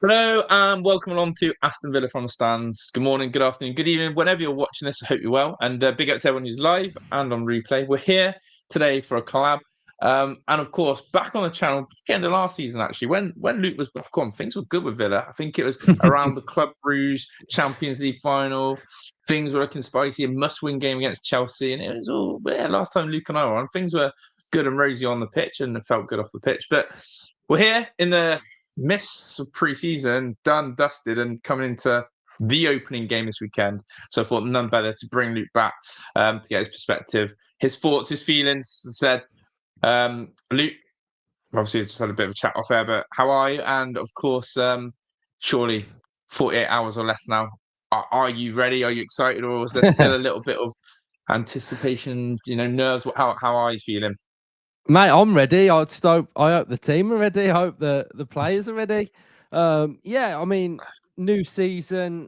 Hello and welcome along to Aston Villa from the stands. Good morning, good afternoon, good evening, whenever you're watching this. I hope you're well. And big up to everyone who's live and on replay. We're here today for a collab. And of course, back on the channel, again, the last season actually, when Luke was back on, things were good with Villa. I think it was around the Club Bruges Champions League final. Things were looking spicy, a must-win game against Chelsea. And it was all, last time Luke and I were on, things were good and rosy on the pitch and it felt good off the pitch. But we're here in the mists of pre-season, done, dusted, and coming into the opening game this weekend. So I thought none better to bring Luke back to get his perspective, his thoughts, his feelings. Said, Luke, obviously just had a bit of a chat off air, but how are you? And of course, surely 48 hours or less now. Are you ready? Are you excited, or is there still a little bit of anticipation? Nerves. How are you feeling? Mate, I'm ready. I hope the team are ready. I hope the players are ready. Yeah, I mean, new season,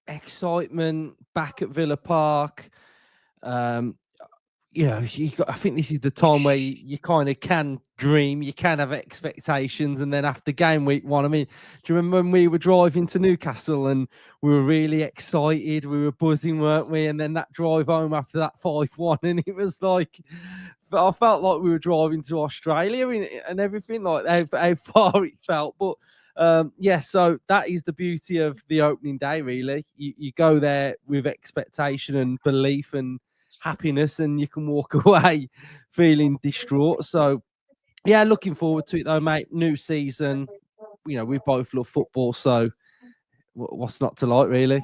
excitement, back at Villa Park. I think this is the time where you kind of can dream, you can have expectations, and then after game week 1, I mean, do you remember when we were driving to Newcastle and we were really excited, we were buzzing, weren't we? And then that drive home after that 5-1, and it was like, I felt like we were driving to Australia and everything, like how far it felt. But so that is the beauty of the opening day, really. You go there with expectation and belief and happiness, and you can walk away feeling distraught. So yeah, looking forward to it though, mate. New season, we both love football, so what's not to like, really?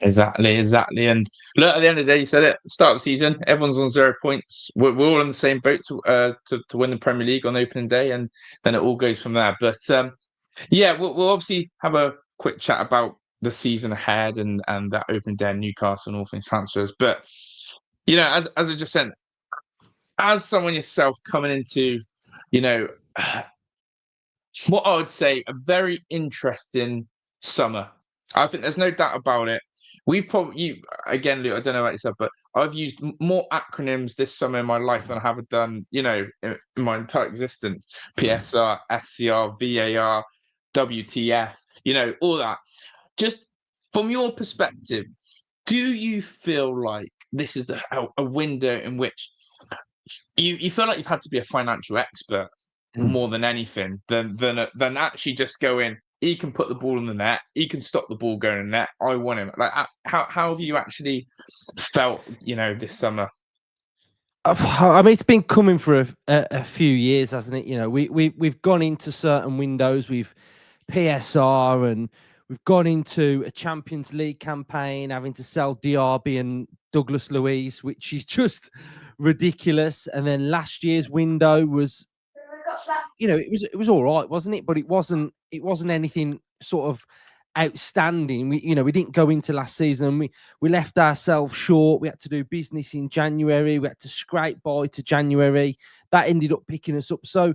Exactly. And look, at the end of the day, you said it. Start of the season, everyone's on 0 points. We're all in the same boat to win the Premier League on opening day, and then it all goes from there. But we'll obviously have a quick chat about the season ahead and that opening day in Newcastle and all things transfers. But as I just said, as someone yourself coming into, what I would say a very interesting summer. I think there's no doubt about it. We've probably, again, Luke, I don't know about yourself, but I've used more acronyms this summer in my life than I have done, in my entire existence. PSR, SCR, VAR, WTF, all that. Just from your perspective, do you feel like this is a window in which you feel like you've had to be a financial expert more than anything than actually just going, he can put the ball in the net, he can stop the ball going in the net, I want him. Like, how have you actually felt, this summer? I mean, it's been coming for a few years, hasn't it? We've gone into certain windows with PSR, and we've gone into a Champions League campaign having to sell Diaby and Douglas Luiz, which is just ridiculous. And then last year's window was, it was all right, wasn't it? But it wasn't anything sort of outstanding. We didn't go into last season. We left ourselves short. We had to do business in January. We had to scrape by to January. That ended up picking us up. So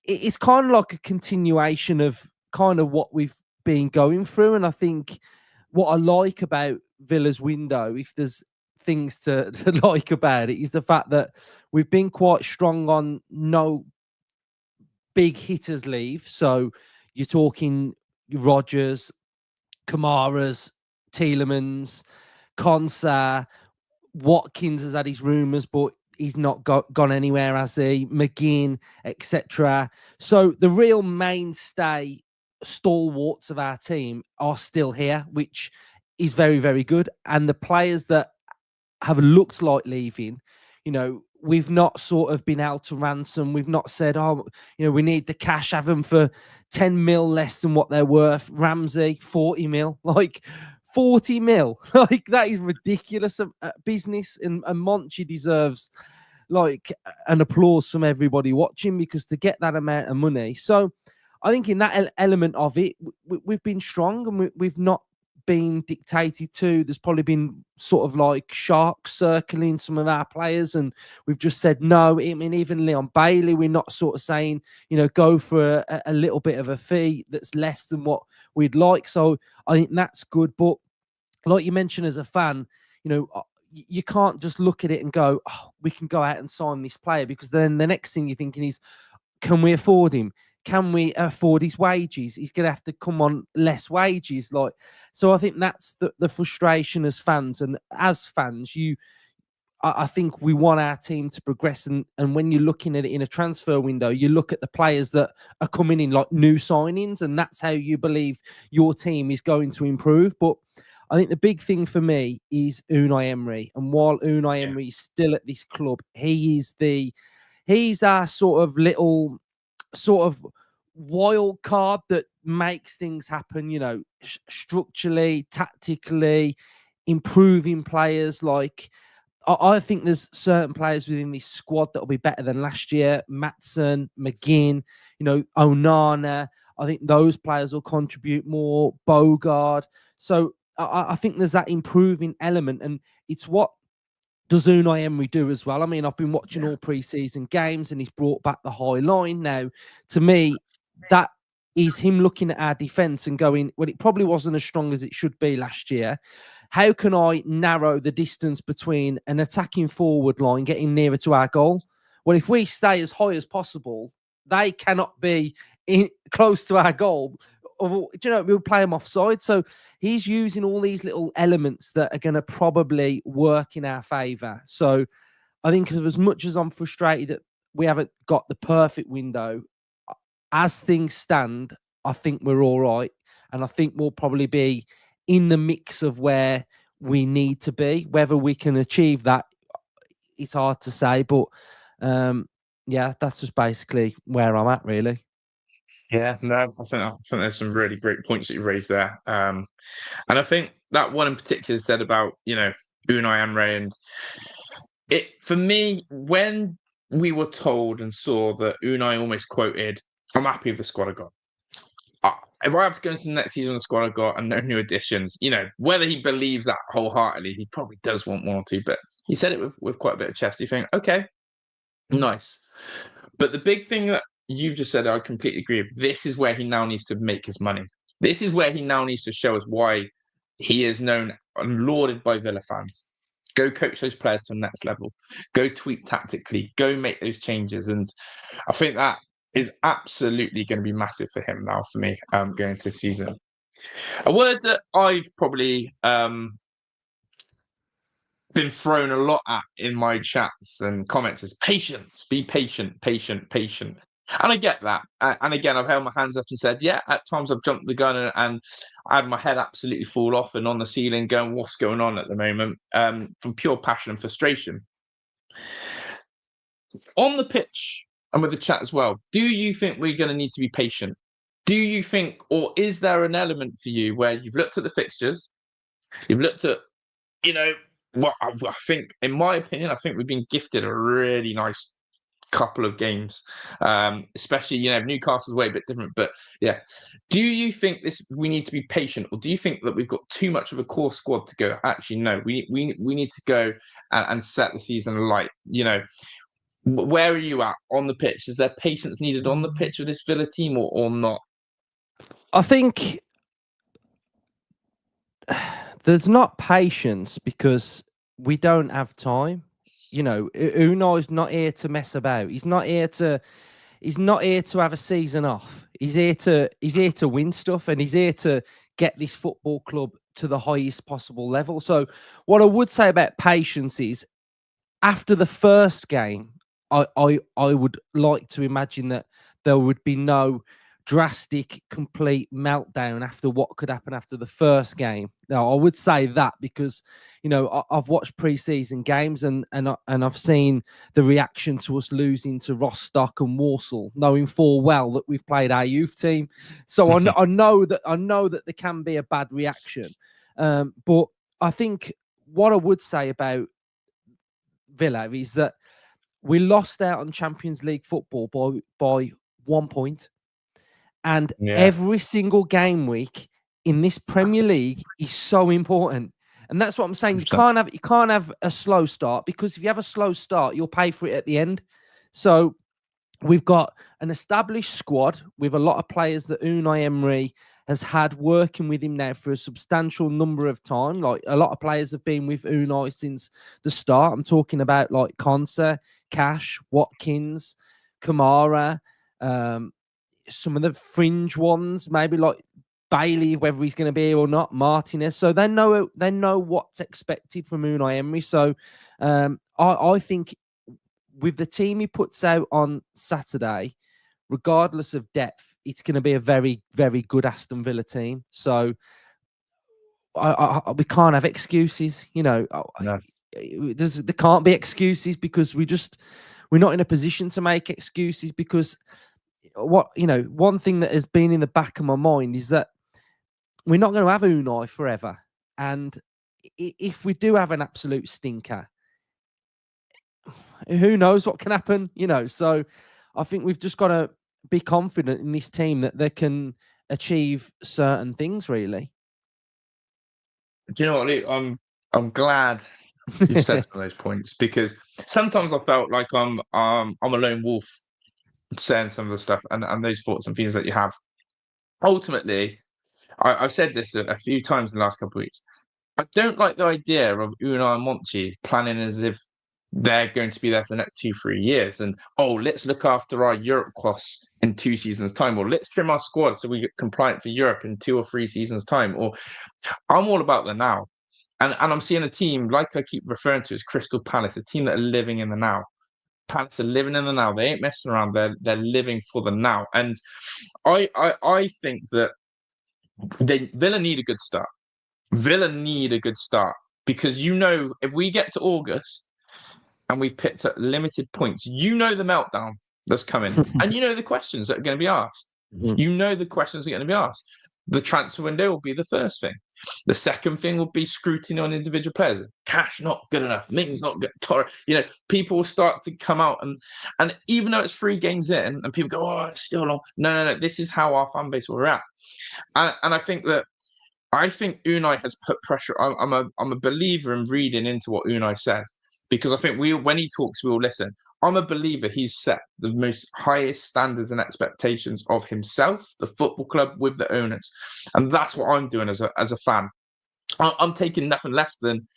it's kind of like a continuation of kind of what we've been going through. And I think what I like about Villa's window, if there's things to like about it, is the fact that we've been quite strong on no big hitters leave. So you're talking Rodgers, Kamara's, Tielemans, Konsa, Watkins has had his rumours, but he's not gone anywhere, has he? McGinn, etc. So the real mainstay stalwarts of our team are still here, which is very, very good. And the players that have looked like leaving, we've not sort of been held to ransom. We've not said, we need the cash, have them for 10 mil less than what they're worth. Ramsey, 40 mil, like 40 mil. Like, that is ridiculous business. And Monchi deserves like an applause from everybody watching, because to get that amount of money. So I think in that element of it, we've been strong, and we've not been dictated to. There's probably been sort of like sharks circling some of our players, and we've just said no. I mean, even Leon Bailey, we're not sort of saying, go for a little bit of a fee that's less than what we'd like. So I think that's good. But like you mentioned, as a fan, you can't just look at it and go, we can go out and sign this player, because then the next thing you're thinking is, can we afford him? can we afford his wages? He's going to have to come on less wages. So I think that's the frustration as fans. And as fans, I think we want our team to progress. And when you're looking at it in a transfer window, you look at the players that are coming in like new signings, and that's how you believe your team is going to improve. But I think the big thing for me is Unai Emery. And while Unai Emery is still at this club, he's our sort of little sort of wild card that makes things happen, structurally, tactically, improving players. Like, I think there's certain players within this squad that will be better than last year. Maatsen, McGinn, Onana. I think those players will contribute more. Bogard. So I think there's that improving element, and it's what does Unai Emery do as well. I mean, I've been watching all pre-season games, and he's brought back the high line. Now, to me, that is him looking at our defence and going, well, it probably wasn't as strong as it should be last year. How can I narrow the distance between an attacking forward line getting nearer to our goal? Well, if we stay as high as possible, they cannot be close to our goal. We'll play them offside. So he's using all these little elements that are going to probably work in our favour. So I think as much as I'm frustrated that we haven't got the perfect window, as things stand, I think we're all right. And I think we'll probably be in the mix of where we need to be. Whether we can achieve that, it's hard to say. But that's just basically where I'm at, really. Yeah, no, I think there's some really great points that you raised there. And I think that one in particular said about, Unai Emery, and it, for me, when we were told and saw that Unai almost quoted, "I'm happy with the squad I got. If I have to go into the next season with the squad I got and no new additions," whether he believes that wholeheartedly, he probably does want one or two, but he said it with quite a bit of chest. You think, okay, nice. But the big thing that you've just said, I completely agree with. This is where he now needs to make his money. This is where he now needs to show us why he is known and lauded by Villa fans. Go coach those players to the next level. Go tweak tactically. Go make those changes. And I think that is absolutely going to be massive for him now, for me, going into the season. A word that I've probably been thrown a lot at in my chats and comments is patience. Be patient, patient, patient. And I get that. And again, I've held my hands up and said, yeah, at times I've jumped the gun and I had my head absolutely fall off and on the ceiling going, what's going on at the moment? From pure passion and frustration. On the pitch and with the chat as well, do you think we're going to need to be patient? Do you think, or is there an element for you where you've looked at the fixtures, you've looked at, well, I think, in my opinion, I think we've been gifted a really nice couple of games, especially, Newcastle's way a bit different. But yeah, do you think we need to be patient, or do you think that we've got too much of a core squad to go, actually, no, we need to go and set the season alight? Where are you at on the pitch? Is there patience needed on the pitch of this Villa team or not? I think there's not patience because we don't have time. Unai's not here to mess about. He's not here to have a season off. He's here to win stuff, and he's here to get this football club to the highest possible level. So what I would say about patience is, after the first game, I would like to imagine that there would be no drastic, complete meltdown after what could happen after the first game. Now, I would say that because, I've watched pre-season games and I've seen the reaction to us losing to Rostock and Warsaw, knowing full well that we've played our youth team. So I know that there can be a bad reaction. But I think what I would say about Villa is that we lost out on Champions League football by 1 point. And every single game week in this Premier League is so important. And that's what I'm saying. You can't have a slow start, because if you have a slow start, you'll pay for it at the end. So we've got an established squad with a lot of players that Unai Emery has had working with him now for a substantial number of time. Like, a lot of players have been with Unai since the start. I'm talking about like Konsa, Cash, Watkins, Kamara, some of the fringe ones, maybe like Bailey, whether he's going to be here or not, Martinez. So they know what's expected from Unai Emery. So I think with the team he puts out on Saturday, regardless of depth, it's going to be a very, very good Aston Villa team. So we can't have excuses, No. There can't be excuses because we're not in a position to make excuses because one thing that has been in the back of my mind is that we're not going to have Unai forever. And if we do have an absolute stinker, who knows what can happen, So I think we've just got to be confident in this team that they can achieve certain things, really. Do you know what, Luke? I'm glad you've said some of those points because sometimes I felt like I'm a lone wolf saying some of the stuff and those thoughts and feelings that you have. Ultimately, I've said this a few times in the last couple of weeks. I don't like the idea of Unai and Monchi planning as if they're going to be there for the next 2-3 years and let's look after our Europe costs in 2 seasons time, or let's trim our squad so we get compliant for Europe in 2 or 3 seasons time. Or I'm all about the now. And I'm seeing a team, like I keep referring to as Crystal Palace, a team that are living in the now. Palace are living in the now. They ain't messing around. They're living for the now. And I think that Villa need a good start. Villa need a good start because if we get to August and we've picked up limited points, the meltdown that's coming, and the questions that are going to be asked. The questions are going to be asked. The transfer window will be the first thing. The second thing will be scrutiny on individual players. Cash not good enough. Mings not good. People will start to come out and even though it's 3 games in and people go, oh, it's still long. No. This is how our fan base will react. And I think Unai has put pressure. I'm a believer in reading into what Unai says because I think when he talks, we will listen. I'm a believer he's set the most highest standards and expectations of himself, the football club, with the owners, and that's what I'm doing as a fan. I'm taking nothing less than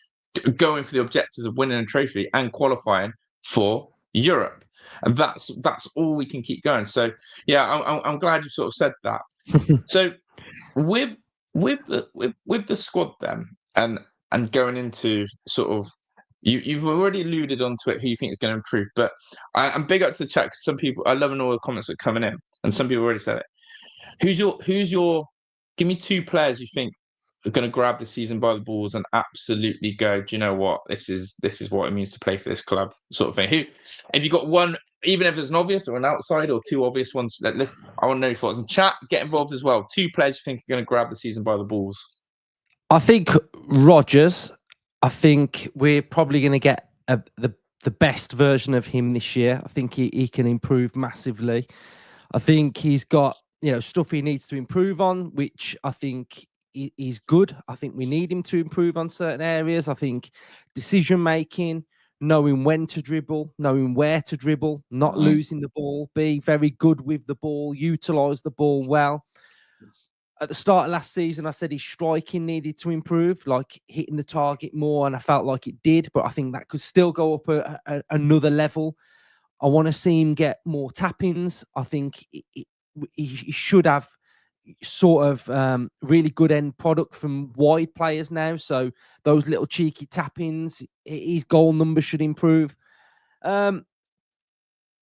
going for the objectives of winning a trophy and qualifying for Europe, and that's all we can keep going. So yeah, I'm glad you sort of said that. So with the squad then, and going into sort of you've already alluded onto it who you think is going to improve, but I'm big up to the chat. Some people, I love all the comments that are coming in, and some people already said it. Who's your? Give me 2 players you think are going to grab the season by the balls and absolutely go, do you know what? This is what it means to play for this club, sort of thing. Who, if you got one, even if there's an obvious or an outside or 2 obvious ones, I want to know your thoughts. And chat, get involved as well. 2 players you think are going to grab the season by the balls. I think Rodgers. I think we're probably going to get the best version of him this year. I think he can improve massively. I think he's got stuff he needs to improve on, which I think he's good. I think we need him to improve on certain areas. I think decision making, knowing when to dribble, knowing where to dribble, not losing the ball, be very good with the ball, utilize the ball well. At the start of last season, I said his striking needed to improve, like hitting the target more, and I felt like it did, but I think that could still go up another level. I want to see him get more tap-ins. I think he should have sort of really good end product from wide players now. So those little cheeky tap-ins, his goal number should improve. And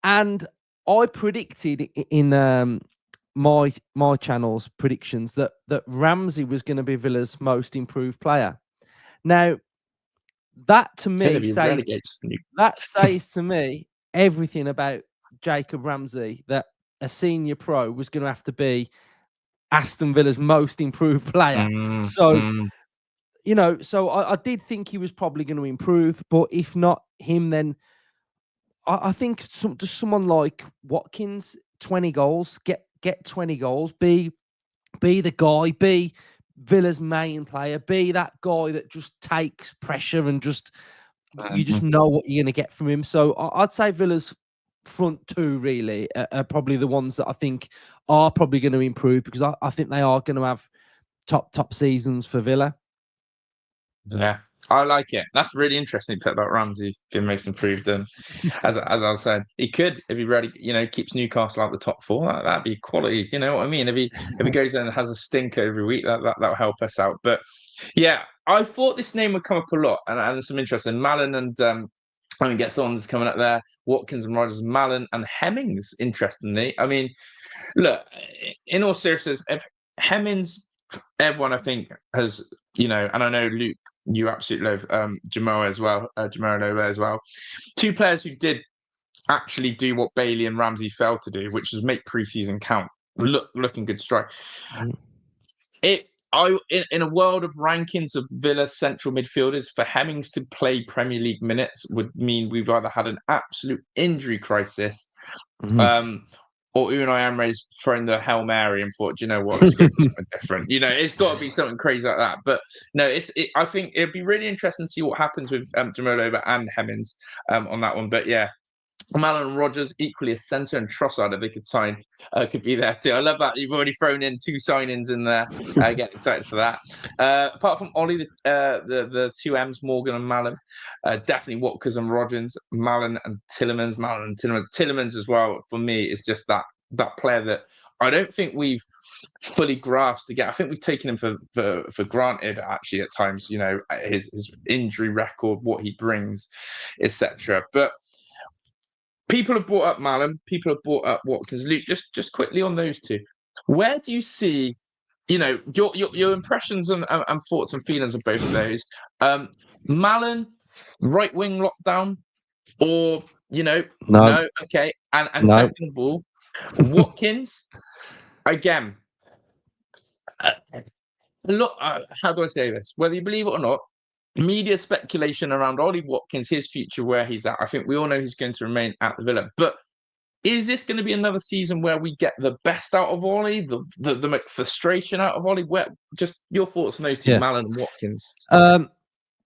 I predicted in my channel's predictions that Ramsey was going to be Villa's most improved player. Now, that to me says to me everything about Jacob Ramsey, that a senior pro was going to have to be Aston Villa's most improved player. So I did think he was probably going to improve, but if not him, then I think just someone like Watkins, 20 goals, get 20 goals, be the guy, be Villa's main player, be that guy that just takes pressure and just you just know what you're going to get from him. So I'd say Villa's front 2 really are probably the ones that I think are probably going to improve, because I think they are going to have top seasons for Villa. Yeah, I like it. That's really interesting. Put about Ramsey being most improved. As I was saying, he could if he really, keeps Newcastle out the top four. That'd be quality. You know what I mean? If he goes in and has a stinker every week, that'll help us out. But yeah, I thought this name would come up a lot, and some interesting Mallon and I mean, gets on coming up there. Watkins and Rogers, Mallon and Hemmings. Interestingly, I mean, look, in all seriousness, if Hemmings, everyone I think has, and I know Luke, you absolutely love Jamoa as well, Jamoa as well. Two players who did actually do what Bailey and Ramsey failed to do, which was make preseason count. Looking good strike. In a world of rankings of Villa central midfielders, for Hemmings to play Premier League minutes would mean we've either had an absolute injury crisis, or Unai Emery's thrown the Hail Mary and thought, you know what, let's go for something different. It's got to be something crazy like that. But no, I think it'd be really interesting to see what happens with Jamoa and Hemmings on that one. But yeah, Mallon and Rogers, equally a centre, and Trossard, if they could sign, could be there too. I love that you've already thrown in two signings in there. Getting excited for that. Apart from Ollie, the two M's, Morgan and Mallon, definitely Watkins and Rogers, Mallon and Tielemans, Tielemans as well. For me, is just that player that I don't think we've fully grasped again. I think we've taken him for granted actually at times. His injury record, what he brings, etc. But people have brought up Mallon, people have brought up Watkins. Luke, just quickly on those two, where do you see, your impressions and thoughts and feelings of both of those? Mallon, right wing lockdown, or no, okay, and no. Second of all, Watkins again. Look, how do I say this? Whether you believe it or not, media speculation around Ollie Watkins, his future, where he's at. I think we all know he's going to remain at the Villa. But is this going to be another season where we get the best out of Ollie, the frustration out of Ollie? Just your thoughts on those two, Mallon and Watkins.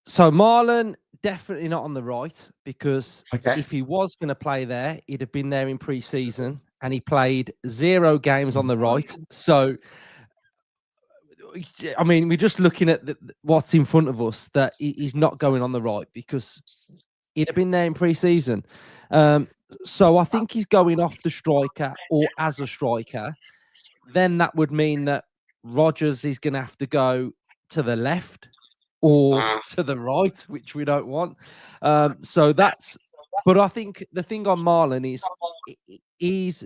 So Marlon, definitely not on the right, because if he was going to play there, he'd have been there in pre-season, and he played 0 games on the right. So I mean, we're just looking at what's in front of us, that he's not going on the right, because he'd have been there in pre-season. So I think he's going off the striker, or as a striker. Then that would mean that Rogers is going to have to go to the left or to the right, which we don't want. But I think the thing on Marlon is he's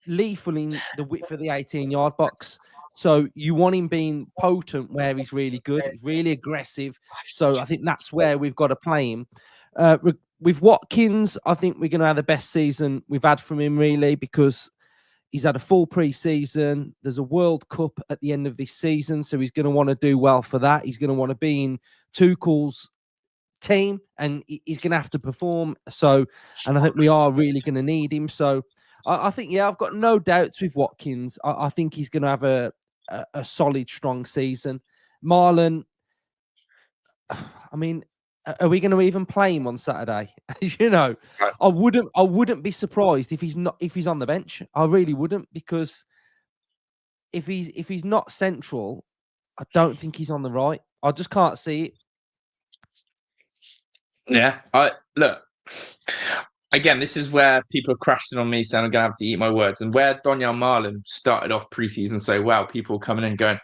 lethal in the width of the 18-yard box. So you want him being potent where he's really good, really aggressive. So I think that's where we've got to play him. With Watkins, I think we're going to have the best season we've had from him, really, because he's had a full pre-season. There's a World Cup at the end of this season, so he's going to want to do well for that. He's going to want to be in Tuchel's team, and he's going to have to perform. And I think we are really going to need him. So I think, I've got no doubts with Watkins. I think he's going to have a solid, strong season. Marlon, I mean, are we going to even play him on Saturday? I wouldn't be surprised if he's on the bench. I really wouldn't, because if he's not central, I don't think he's on the right. I just can't see it. Yeah, look. Again, this is where people are crashing on me, saying I'm going to have to eat my words. And where Donyell Malen started off preseason so well, people coming in going,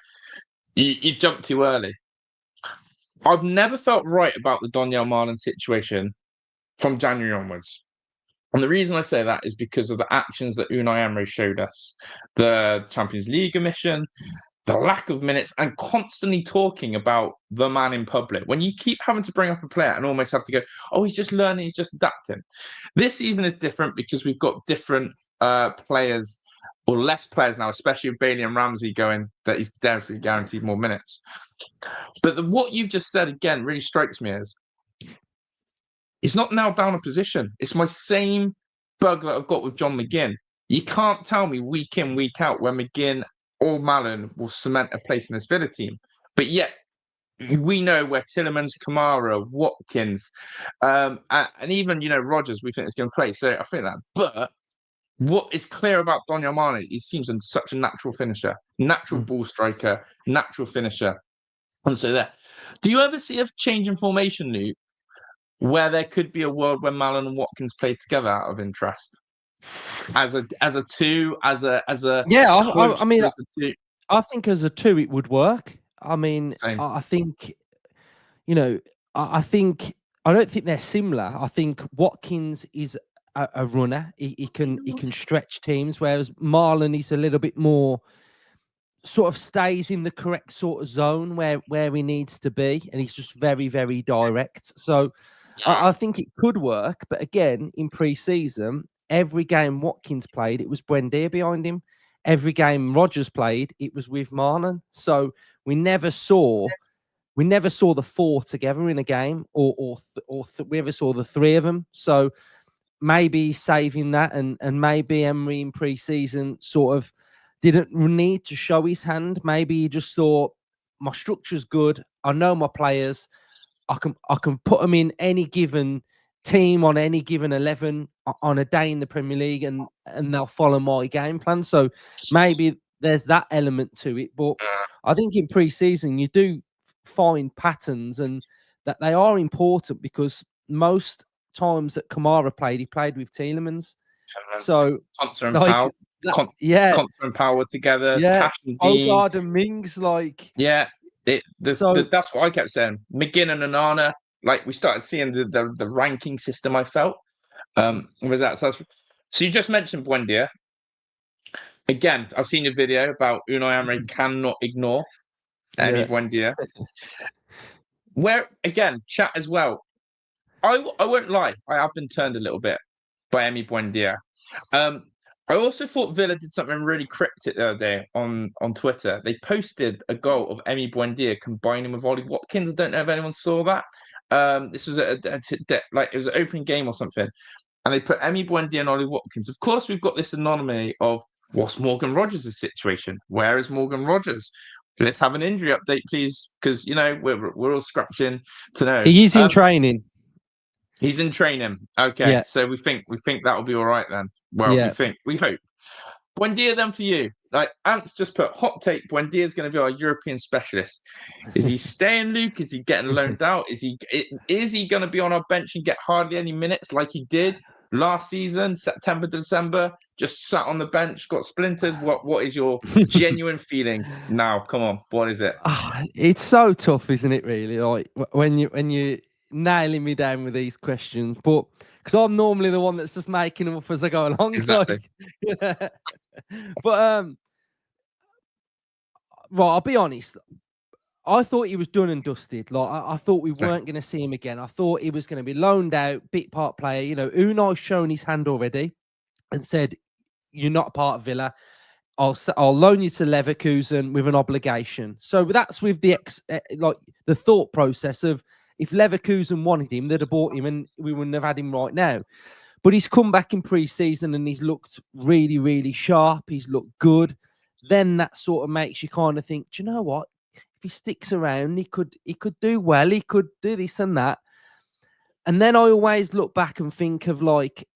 you jumped too early. I've never felt right about the Donyell Malen situation from January onwards. And the reason I say that is because of the actions that Unai Emery showed us. The Champions League omission, the lack of minutes, and constantly talking about the man in public. When you keep having to bring up a player and almost have to go, oh, he's just learning, he's just adapting. This season is different because we've got different players, or less players now, especially with Bailey and Ramsey going, that he's definitely guaranteed more minutes. But what you've just said, again, really strikes me as, it's not now down a position. It's my same bug that I've got with John McGinn. You can't tell me week in, week out when McGinn or Mallon will cement a place in this Villa team. But yet, we know where Tielemans, Kamara, Watkins, and even, Rogers, we think is going to play. So I think that. But what is clear about Donyell Malen, he seems such a natural finisher, natural ball striker, natural finisher. And so there. Do you ever see a change in formation, Luke, where there could be a world where Malen and Watkins play together out of interest? As a two, as a Yeah, close I mean, as a two. I think as a two it would work. I mean, Same. I think, you know, I think I don't think they're similar. I think Watkins is a runner. He can stretch teams, whereas Marlon is a little bit more sort of stays in the correct sort of zone where he needs to be, and he's just very, very direct. So I think it could work, but again, in pre-season, every game Watkins played, it was Buendia behind him. Every game Rogers played, it was with Marlon. So we never saw the four together in a game, or we never saw the three of them. So maybe saving that, and maybe Emery in pre-season sort of didn't need to show his hand. Maybe he just thought, my structure's good. I know my players. I can put them in any given team on any given 11 on a day in the Premier League, and they'll follow my game plan. So maybe there's that element to it. But I think in pre-season you do find patterns, and that they are important, because most times that Kamara played, he played with Tielemans. So Conter and like Powell. yeah, Conter and Powell together. yeah, Cash and Dean. Odegaard and Mings, like Yeah. so. That's what I kept saying. McGinn and Onana. Like, we started seeing the ranking system, I felt. Was that so you just mentioned Buendia. Again, I've seen your video about Unai Emery cannot ignore Emi Yeah. Buendia. Where, again, chat as well. I won't lie, I have been turned a little bit by Emi Buendia. I also thought Villa did something really cryptic the other day on Twitter. They posted a goal of Emi Buendia combining with Ollie Watkins. I don't know if anyone saw that. This was like it was an opening game or something, and they put Emi Buendia and Ollie Watkins. Of course, we've got this anomaly of what's Morgan Rogers' situation? Where is Morgan Rogers? Let's have an injury update, please, because we're all scratching to know. He is in training. He's in training. Okay, Yeah. so we think that'll be all right then. Well, Yeah. we hope. Buendia then for you. Like Ant's just put hot take. Buendia is going to be our European specialist. Is he staying, Luke? Is he getting loaned out? Is he going to be on our bench and get hardly any minutes like he did last season, September, December? Just sat on the bench, got splinters. What is your genuine feeling now? Come on, what is it? It's so tough, isn't it? Really, like when you nailing me down with these questions, but because I'm normally the one that's just making them up as I go along. Exactly. Like, but right, I'll be honest. I thought he was done and dusted. Like I thought we weren't going to see him again. I thought he was going to be loaned out, bit part player. You know, Unai's shown his hand already and said, "You're not part of Villa. I'll loan you to Leverkusen with an obligation." So that's with the the thought process of, if Leverkusen wanted him, they'd have bought him and we wouldn't have had him right now. But he's come back in pre-season and he's looked really, really sharp. He's looked good. Then that sort of makes you kind of think, do you know what? If he sticks around, he could do well. He could do this and that. And then I always look back and think of like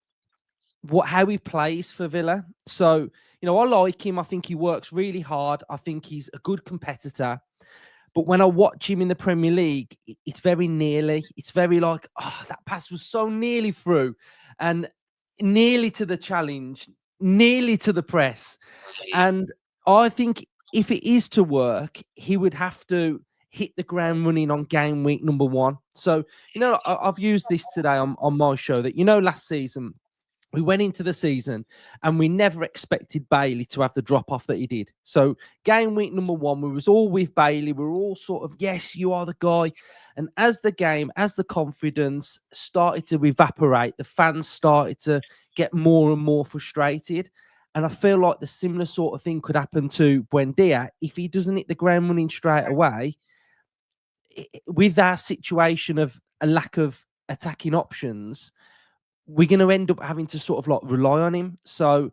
how he plays for Villa. So, you know, I like him. I think he works really hard. I think he's a good competitor. But when I watch him in the Premier League, it's very nearly. It's very like, oh, that pass was so nearly through, and nearly to the challenge, nearly to the press. And I think if it is to work, he would have to hit the ground running on game week number 1. So, you know, I've used this today on my show that, you know, last season, we went into the season and we never expected Bailey to have the drop off that he did. So game week number 1, we was all with Bailey. We were all sort of, yes, you are the guy. And as the confidence started to evaporate, the fans started to get more and more frustrated. And I feel like the similar sort of thing could happen to Buendia if he doesn't hit the ground running straight away. With our situation of a lack of attacking options, we're going to end up having to sort of like rely on him. So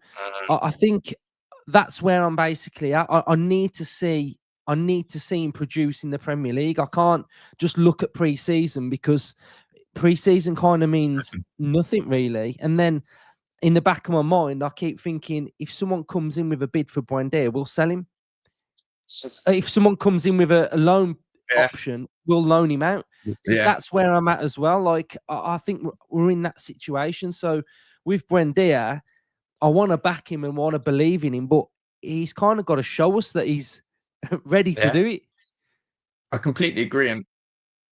I think that's where I'm basically at. I need to see him produce in the Premier League. I can't just look at pre-season, because pre-season kind of means nothing really. And then in the back of my mind, I keep thinking, if someone comes in with a bid for Buendia, we'll sell him. If someone comes in with a loan option, we'll loan him out. So Yeah. that's where I'm at as well. Like, I think we're in that situation. So with Buendia, I want to back him and want to believe in him, but he's kind of got to show us that he's ready to do it. I completely agree. And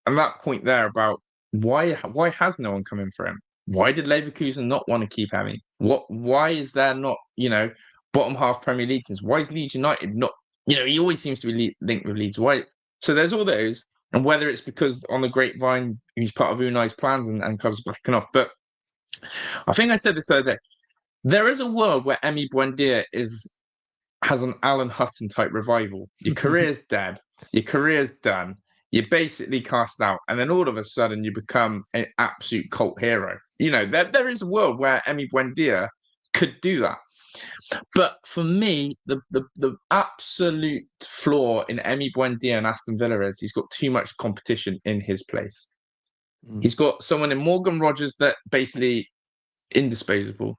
that point there about why has no one come in for him? Why did Leverkusen not want to keep Emmy? Why is there not, bottom half Premier League teams? Why is Leeds United not, he always seems to be linked with Leeds. Why? So there's all those, and whether it's because on the grapevine he's part of Unai's plans and clubs backing off. But I think I said this the other day. There is a world where Emi Buendia has an Alan Hutton type revival. Your career's dead. Your career's done. You're basically cast out, and then all of a sudden you become an absolute cult hero. There is a world where Emi Buendia could do that. But for me, the absolute flaw in Emi Buendia and Aston Villa is he's got too much competition in his place. He's got someone in Morgan Rogers that basically indisposable.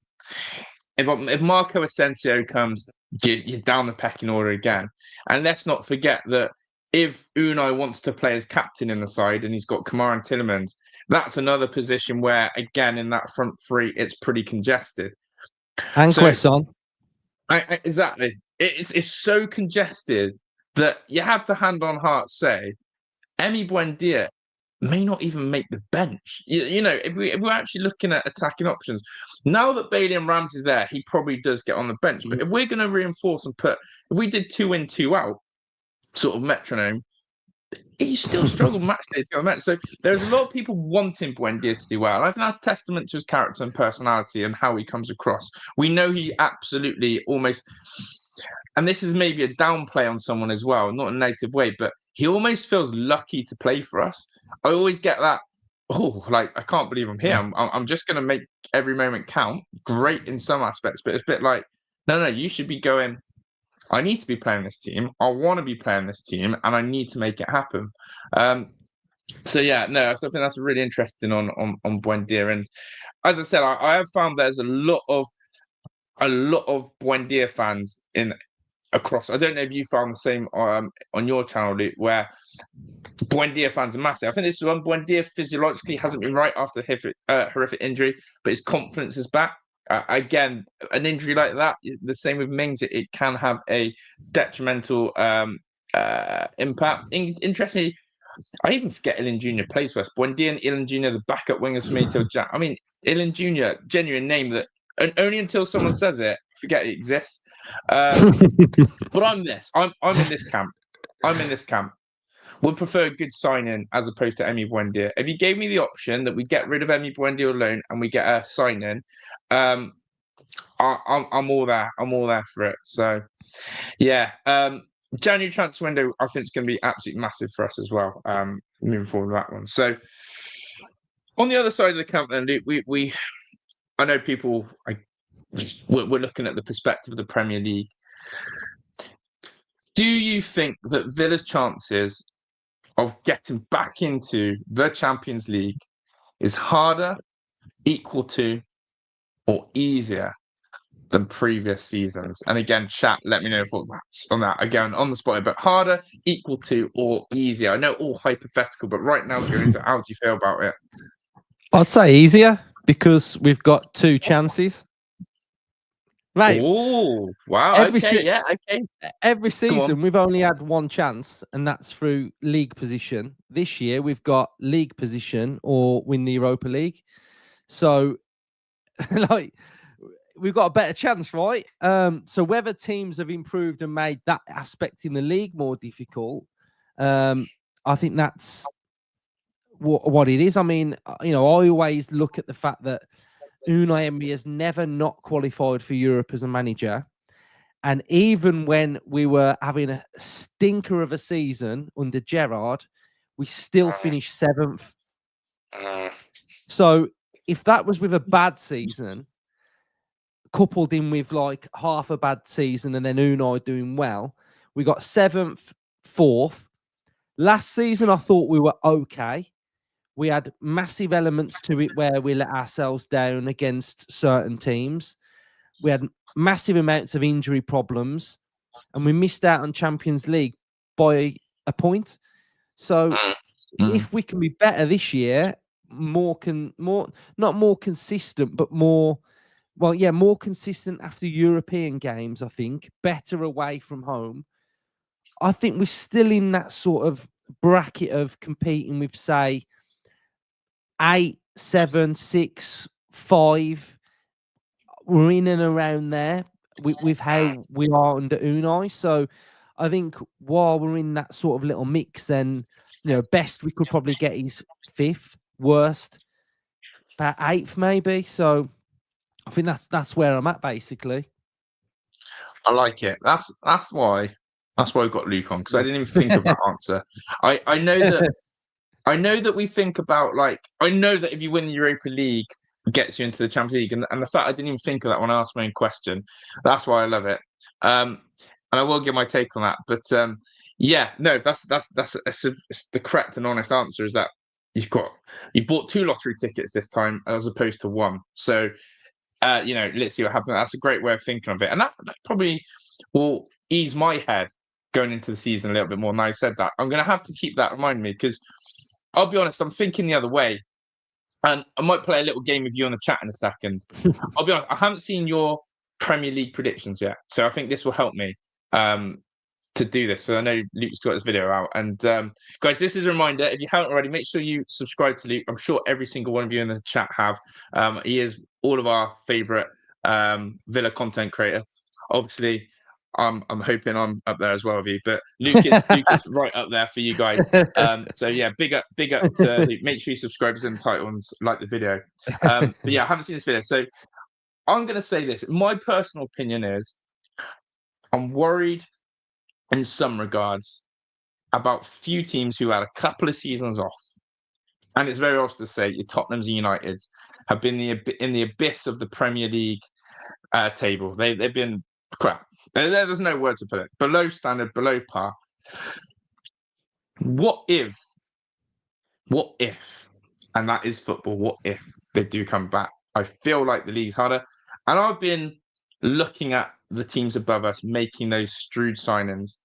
If Marco Asensio comes, you're down the pecking order again. And let's not forget that if Unai wants to play as captain in the side and he's got Kamara and Tielemans, that's another position where, again, in that front three, it's pretty congested. And Quaison. Exactly. It's so congested that you have to hand on heart say, Emi Buendia may not even make the bench. If we're actually looking at attacking options, now that Bailey and Ramsey's there, he probably does get on the bench. But if we're going to reinforce and if we did 2 in, 2 out, sort of metronome, he still struggled match day to go on the bench. So there's a lot of people wanting Buendia to do well. And I think that's testament to his character and personality and how he comes across. We know he absolutely almost, and this is maybe a downplay on someone as well, not in a negative way, but he almost feels lucky to play for us. I always get that, I can't believe I'm here. I'm just going to make every moment count. Great in some aspects, but it's a bit like, no, you should be going, I need to be playing this team. I want to be playing this team, and I need to make it happen. So yeah, no, I think that's really interesting on Buendia. And as I said, I have found there's a lot of Buendia fans across. I don't know if you found the same on your channel, Luke, where Buendia fans are massive. I think this is when Buendia physiologically hasn't been right after horrific injury, but his confidence is back. Again, an injury like that, the same with Mings, it can have a detrimental impact. Interestingly, I even forget Ilan Jr. plays for us. Buendia and Ilan Jr. the backup wingers for me till Jack. I mean, Ilan Jr. genuine name that, and only until someone says it, I forget it exists. But I'm in this camp. I'm in this camp. Would prefer a good sign-in as opposed to Emi Buendia. If you gave me the option that we get rid of Emi Buendia alone and we get a sign-in, I'm all there. I'm all there for it. So, yeah. January transfer window, I think, is going to be absolutely massive for us as well. Moving forward with that one. So, on the other side of the camp, then, Luke, I know people. We're looking at the perspective of the Premier League. Do you think that Villa's chances of getting back into the Champions League is harder, equal to, or easier than previous seasons? And again, chat, let me know your thoughts on that. Again, on the spot, but harder, equal to, or easier? I know all hypothetical, but right now, how do you feel about it? I'd say easier because we've got 2 chances. Right. Oh, wow. Okay. Every season, we've only had 1 chance, and that's through league position. This year, we've got league position or win the Europa League. So, we've got a better chance, right? So, whether teams have improved and made that aspect in the league more difficult, I think that's what it is. I mean, I always look at the fact that Unai Emery has never not qualified for Europe as a manager. And even when we were having a stinker of a season under Gerrard, we still finished 7th. So if that was with a bad season, coupled in with like half a bad season and then Unai doing well, we got 7th, 4th. Last season, I thought we were okay. We had massive elements to it where we let ourselves down against certain teams. We had massive amounts of injury problems, and we missed out on Champions League by a point. So Mm. if we can be better this year, not more consistent, but more consistent after European games, I think, better away from home. I think we're still in that sort of bracket of competing with, say, 8, 7, 6, 5. We're in and around there with how we are under Unai. So I think while we're in that sort of little mix, then, best we could probably get is 5th, worst about 8th maybe. So I think that's where I'm at basically. I like it. That's why I got Luke on, because I didn't even think of that answer. I know that we think about, like, I know that if you win the Europa League, it gets you into the Champions League, and the fact I didn't even think of that when I asked my own question, that's why I love it. And I will give my take on that. But yeah, no, that's the correct and honest answer, is that you bought 2 lottery tickets this time as opposed to 1. So let's see what happens. That's a great way of thinking of it, and that probably will ease my head going into the season a little bit more. Now I said that, I'm going to have to keep that in mind me, because I'll be honest, I'm thinking the other way, and I might play a little game with you on the chat in a second. I'll be honest, I haven't seen your Premier League predictions yet, so I think this will help me to do this. So I know Luke's got his video out, and guys, this is a reminder, if you haven't already, make sure you subscribe to Luke. I'm sure every single one of you in the chat have. He is all of our favorite Villa content creator. Obviously, I'm hoping I'm up there as well with you, but Luke is right up there for you guys. So yeah, big up to Luke. Make sure you subscribe, in the title, and like the video. But yeah, I haven't seen this video, so I'm going to say this. My personal opinion is, I'm worried in some regards about few teams who had a couple of seasons off, and it's very obvious to say your Tottenham's and Uniteds have been in the abyss of the Premier League table. They've been crap. There's no word to put it. Below standard, below par. What if, and that is football, what if they do come back? I feel like the league's harder. And I've been looking at the teams above us making those shrewd signings.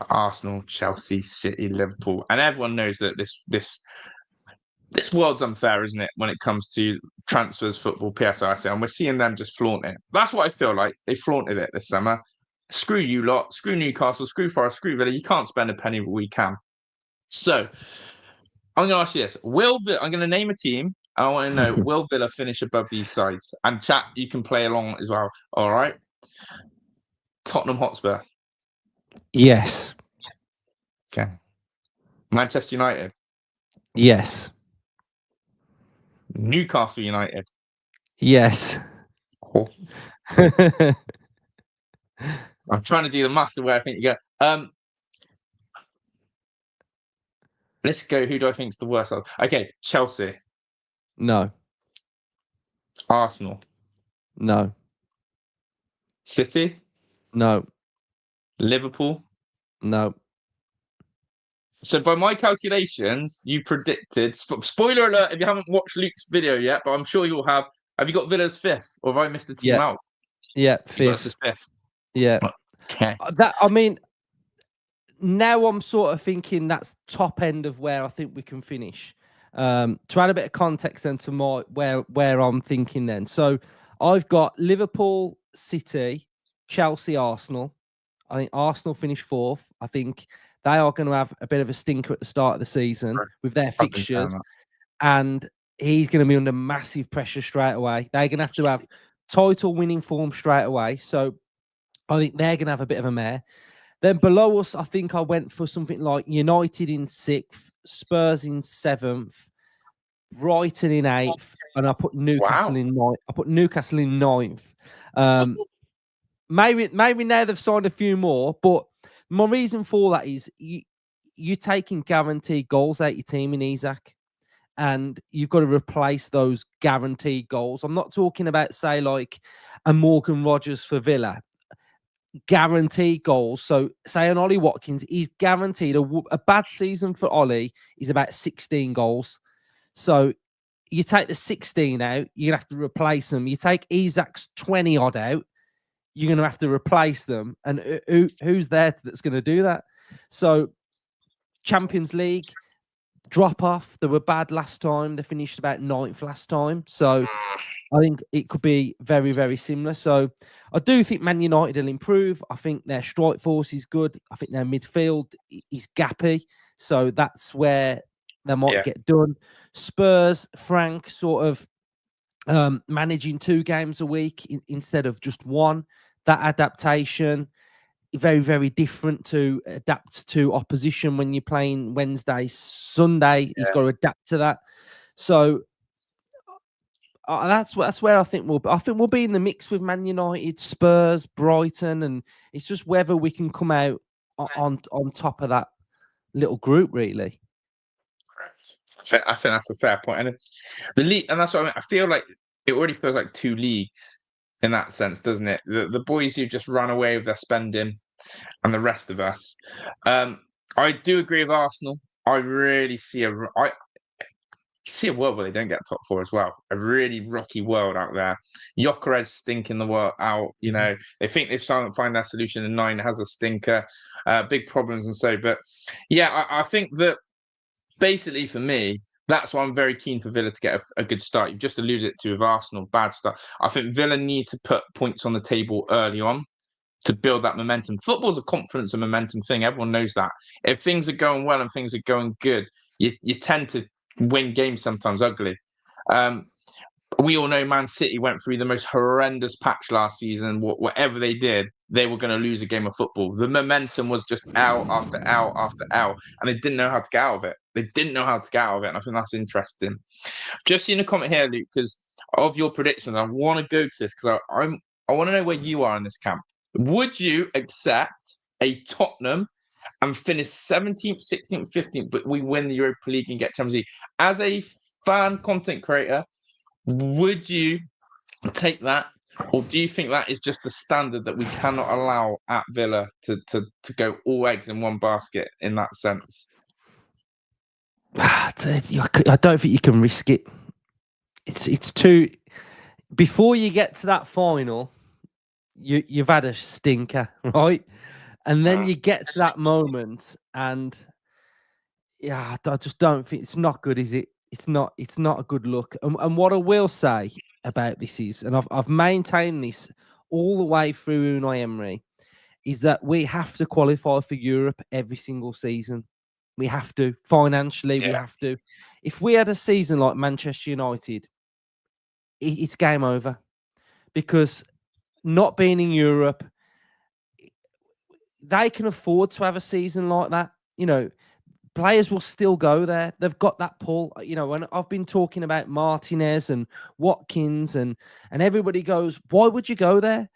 Arsenal, Chelsea, City, Liverpool. And everyone knows that this world's unfair, isn't it, when it comes to transfers, football, PSI, and we're seeing them just flaunt it. That's what I feel like. They flaunted it this summer. Screw you lot, screw Newcastle, screw Forest, screw Villa. You can't spend a penny, but we can. So I'm going to ask you this. I'm going to name a team. I want to know, will Villa finish above these sides? And chat, you can play along as well. All right. Tottenham Hotspur. Yes. Okay. Manchester United. Yes. Newcastle United. Yes. Oh. I'm trying to do the maths of where I think you go. Let's go. Who do I think is the worst? Okay, Chelsea. No. Arsenal. No. City. No. Liverpool. No. So by my calculations, you predicted. Spoiler alert! If you haven't watched Luke's video yet, but I'm sure you'll have. Have you got Villa's 5th, or have I missed a team out? Yeah, 5th. 5th. Yeah. Okay. Now I'm sort of thinking that's top end of where I think we can finish. To add a bit of context then to where I'm thinking then. So I've got Liverpool, City, Chelsea, Arsenal. I think Arsenal finish 4th. I think they are going to have a bit of a stinker at the start of the season with their fixtures. And he's going to be under massive pressure straight away. They're going to have title winning form straight away. So I think they're going to have a bit of a mare. Then below us, I think I went for something like United in 6th, Spurs in 7th, Brighton in 8th, and I put Newcastle in 9th. I put Newcastle in 9th. Maybe now they've signed a few more, but my reason for that is you're taking guaranteed goals out your team in Isaac, and you've got to replace those guaranteed goals. I'm not talking about, say, like a Morgan Rogers for Villa. Guaranteed goals. So, say on Ollie Watkins, he's guaranteed a bad season for Ollie is about 16 goals. So, you take the 16 out, you're going to have to replace them. You take Isaac's 20 odd out, you're going to have to replace them. And who's there that's going to do that? So, Champions League drop off. They were bad last time. They finished about 9th last time. So I think it could be very, very similar. So I do think Man United will improve. I think their strike force is good. I think their midfield is gappy. So that's where they might get done. Spurs, Frank, sort of managing 2 games a week instead of just one. That adaptation, very, very different to adapt to opposition when you're playing Wednesday, Sunday. He's got to adapt to that. So that's where I think we'll be in the mix with Man United, Spurs, Brighton, and it's just whether we can come out on top of that little group, really. I think that's a fair point. And the league, and that's what I mean. I feel like it already feels like 2 leagues in that sense, doesn't it? The boys who just run away with their spending, and the rest of us. I do agree with Arsenal. I really see a world where they don't get top 4 as well. A really rocky world out there. Gyökeres stinking the world out. You know, they think they've find their solution, and 9 has a stinker. Big problems and so. But yeah, I think that basically for me, that's why I'm very keen for Villa to get a good start. You've just alluded to with Arsenal, bad start. I think Villa need to put points on the table early on to build that momentum. Football's a confidence and momentum thing. Everyone knows that. If things are going well and things are going good, you tend to win games sometimes ugly. We all know Man City went through the most horrendous patch last season. Whatever they did, they were going to lose a game of football. The momentum was just L after L after L, and they didn't know how to get out of it. And I think that's interesting. Just seen a comment here, Luke, because of your predictions. I want to go to this because I want to know where you are in this camp. Would you accept a Tottenham and finish 17th, 16th, 15th, but we win the Europa League and get Champions League? As a fan content creator, would you take that, or do you think that is just the standard that we cannot allow at Villa to go all eggs in one basket in that sense? I don't think you can risk it. It's too. Before you get to that final, you've had a stinker, right? And then you get to that moment, and yeah, I just don't think it's not good, is it? It's not a good look. And what I will say about this is, and I've maintained this all the way through Unai Emery, is that we have to qualify for Europe every single season. We have to financially. We have to. If we had a season like Manchester United, it's game over, because not being in Europe, they can afford to have a season like that. You know, players will still go there. They've got that pull. You know, and I've been talking about Martinez and Watkins, and everybody goes, why would you go there?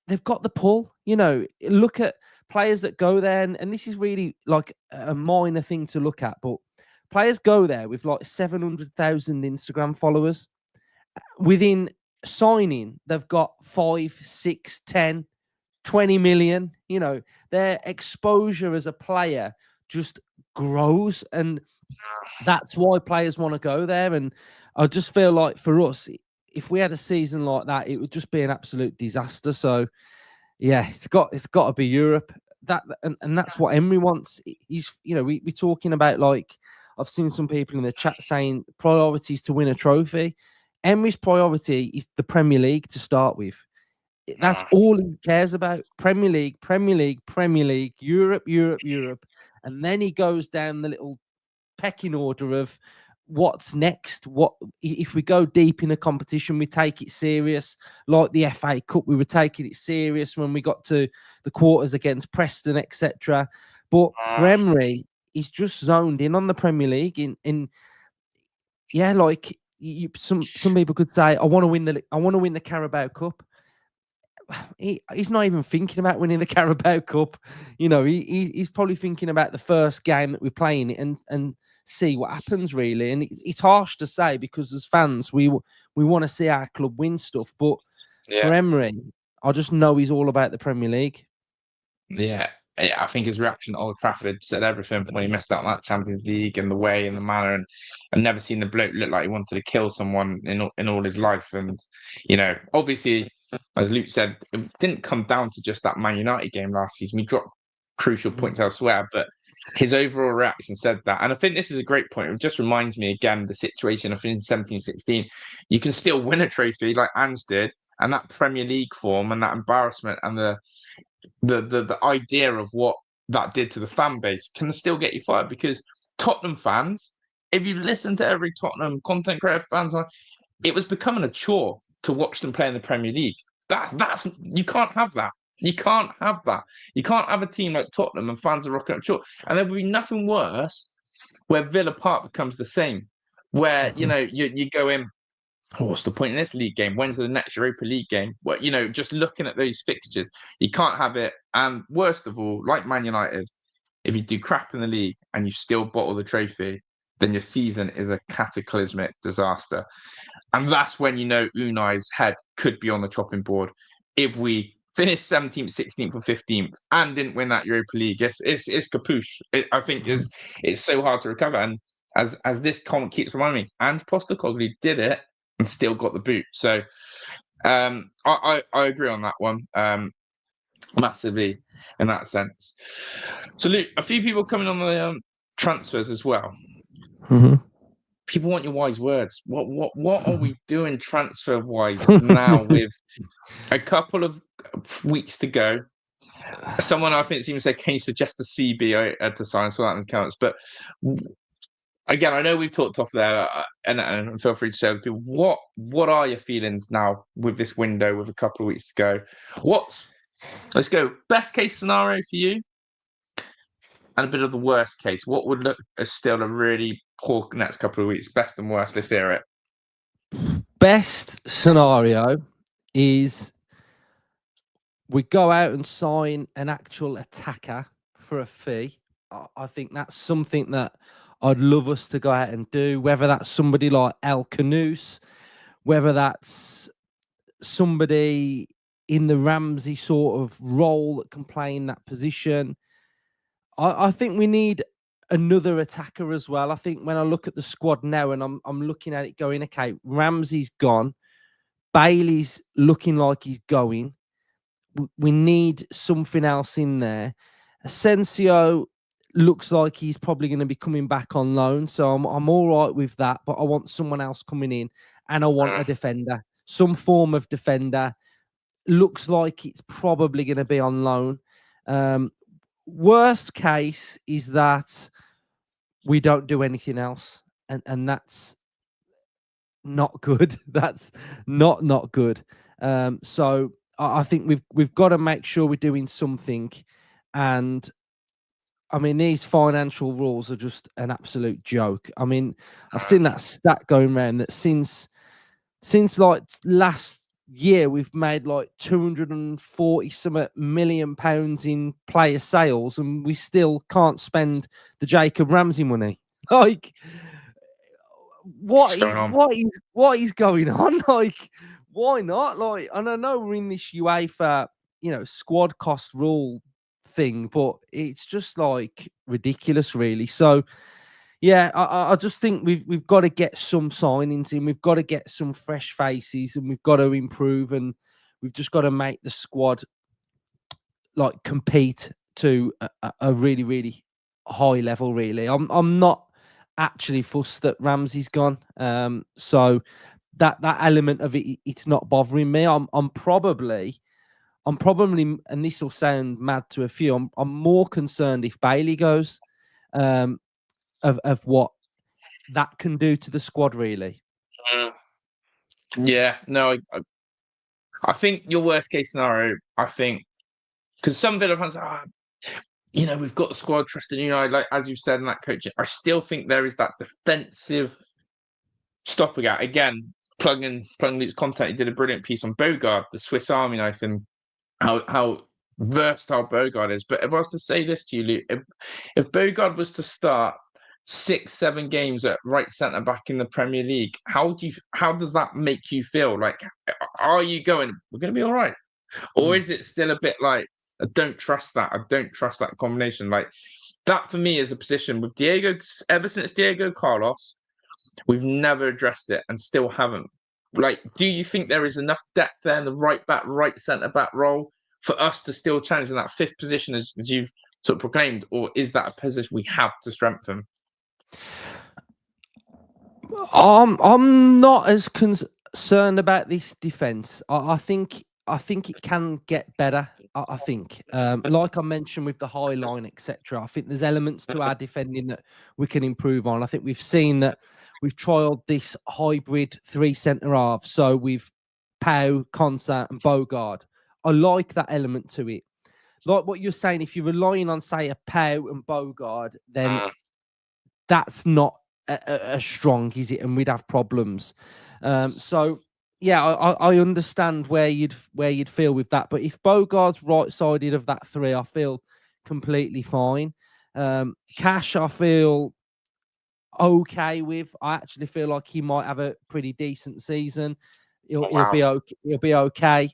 They've got the pull. You know, look at players that go there, and this is really like a minor thing to look at, but players go there with like 700,000 Instagram followers. Within signing, they've got 5, 6, 10, 20 million. You know, their exposure as a player just grows, and that's why players want to go there. And I just feel like for us, if we had a season like that, it would just be an absolute disaster. So yeah, it's got to be Europe. And that's what Emery wants. He's, you know, we're talking about, like, I've seen some people in the chat saying priorities to win a trophy. Emery's priority is the Premier League to start with. That's all he cares about. Premier League, Premier League, Premier League, Europe, Europe, Europe. And then he goes down the little pecking order of what's next. What if we go deep in a competition, we take it serious, like the FA Cup. We were taking it serious when we got to the quarters against Preston, etc. But for Emery, he's just zoned in on the Premier League. In yeah, like some people could say, I want to win the Carabao Cup. He's not even thinking about winning the Carabao Cup. You know, he's probably thinking about the first game that we're playing and see what happens, really. And it's harsh to say, because as fans, we want to see our club win stuff. But for Emery, I just know he's all about the Premier League. Yeah, I think his reaction at Old Trafford said everything when he missed out on that Champions League, and the way and the manner, and I've never seen the bloke look like he wanted to kill someone in all his life. And you know, obviously, as Luke said, it didn't come down to just that Man United game last season. We dropped crucial points elsewhere, but his overall reaction said that. And I think this is a great point. It just reminds me again of the situation of in 17-16. You can still win a trophy like Ange did, and that Premier League form and that embarrassment and the idea of what that did to the fan base can still get you fired, because Tottenham fans, if you listen to every Tottenham content creator fans, it was becoming a chore to watch them play in the Premier League. That's you can't have that. You can't have that. You can't have a team like Tottenham and fans are rocking up short. And there would be nothing worse where Villa Park becomes the same, where you go in. Oh, what's the point in this league game? When's the next Europa League game? Well, just looking at those fixtures, you can't have it. And worst of all, like Man United, if you do crap in the league and you still bottle the trophy, then your season is a cataclysmic disaster. And that's when Unai's head could be on the chopping board. If we finished 17th, 16th, or 15th and didn't win that Europa League, it's capuche. I think it's so hard to recover. And as this comment keeps reminding me, and Postecoglou did it and still got the boot. So I agree on that one massively in that sense. So Luke, a few people coming on the transfers as well. Mm-hmm. People want your wise words. What are we doing transfer wise now with a couple of weeks to go? Someone I think seems to say, can you suggest a CB to sign? So that in the comments. But again, I know we've talked off there, and feel free to share with people. What are your feelings now with this window with a couple of weeks to go? Let's go. Best case scenario for you, and a bit of the worst case. What would look as still a really poor next couple of weeks? Best and worst. Let's hear it. Best scenario is we go out and sign an actual attacker for a fee. I think that's something that I'd love us to go out and do, whether that's somebody like El Canoes, whether that's somebody in the Ramsey sort of role that can play in that position. I think we need another attacker as well. I think when I look at the squad now and I'm looking at it going, okay, Ramsey's gone, Bailey's looking like he's going. We need something else in there. Asensio looks like he's probably going to be coming back on loan, so I'm all right with that. But I want someone else coming in, and I want a defender, some form of defender. Looks like it's probably going to be on loan. Worst case is that we don't do anything else, and that's not good. That's not good. So I think we've got to make sure we're doing something. And I mean, these financial rules are just an absolute joke. I mean, I've seen that stat going around that since like last year we've made like 240 some million pounds in player sales, and we still can't spend the Jacob Ramsey money. Like, what is going on? Like, why not? Like, and I know we're in this UEFA, squad cost rule thing, but it's just like ridiculous, really. So yeah, I just think we've got to get some signings in. We've got to get some fresh faces, and we've got to improve, and we've just got to make the squad like compete to a really, really high level. Really, I'm not actually fussed that Ramsey's gone. So that element of it, it's not bothering me. I'm probably, and this will sound mad to a few, I'm more concerned if Bailey goes. Of what that can do to the squad, really. Yeah, no, I think your worst case scenario, I think, because some Villa fans are, we've got the squad, trusting like as you've said in that coaching, I still think there is that defensive stopgap. Again, plugging Luke's content, he did a brilliant piece on Bogard, the Swiss Army knife, and how versatile Bogard is. But if I was to say this to you, Luke, if Bogard was to start 6-7 games at right centre back in the Premier League, how does that make you feel? Like, are you going, we're going to be all right? Or is it still a bit like, I don't trust that. I don't trust that combination. Like, that for me is a position with Diego, ever since Diego Carlos, we've never addressed it and still haven't. Like, do you think there is enough depth there in the right back, right centre back role for us to still challenge in that fifth position, as you've sort of proclaimed, or is that a position we have to strengthen? I'm not as concerned about this defense. I think it can get better. I think, like I mentioned with the high line, etc. I think there's elements to our defending that we can improve on. I think we've seen that we've trialed this hybrid 3 centre halves. So we've Pau, Concert, and Bogard. I like that element to it. Like what you're saying, if you're relying on, say, a Pau and Bogard, then that's not as strong, is it? And we'd have problems. So yeah, I understand where you'd feel with that. But if Bogard's right-sided of that three, I feel completely fine. Cash, I feel okay with. I actually feel like he might have a pretty decent season. He'll be okay. He'll be okay.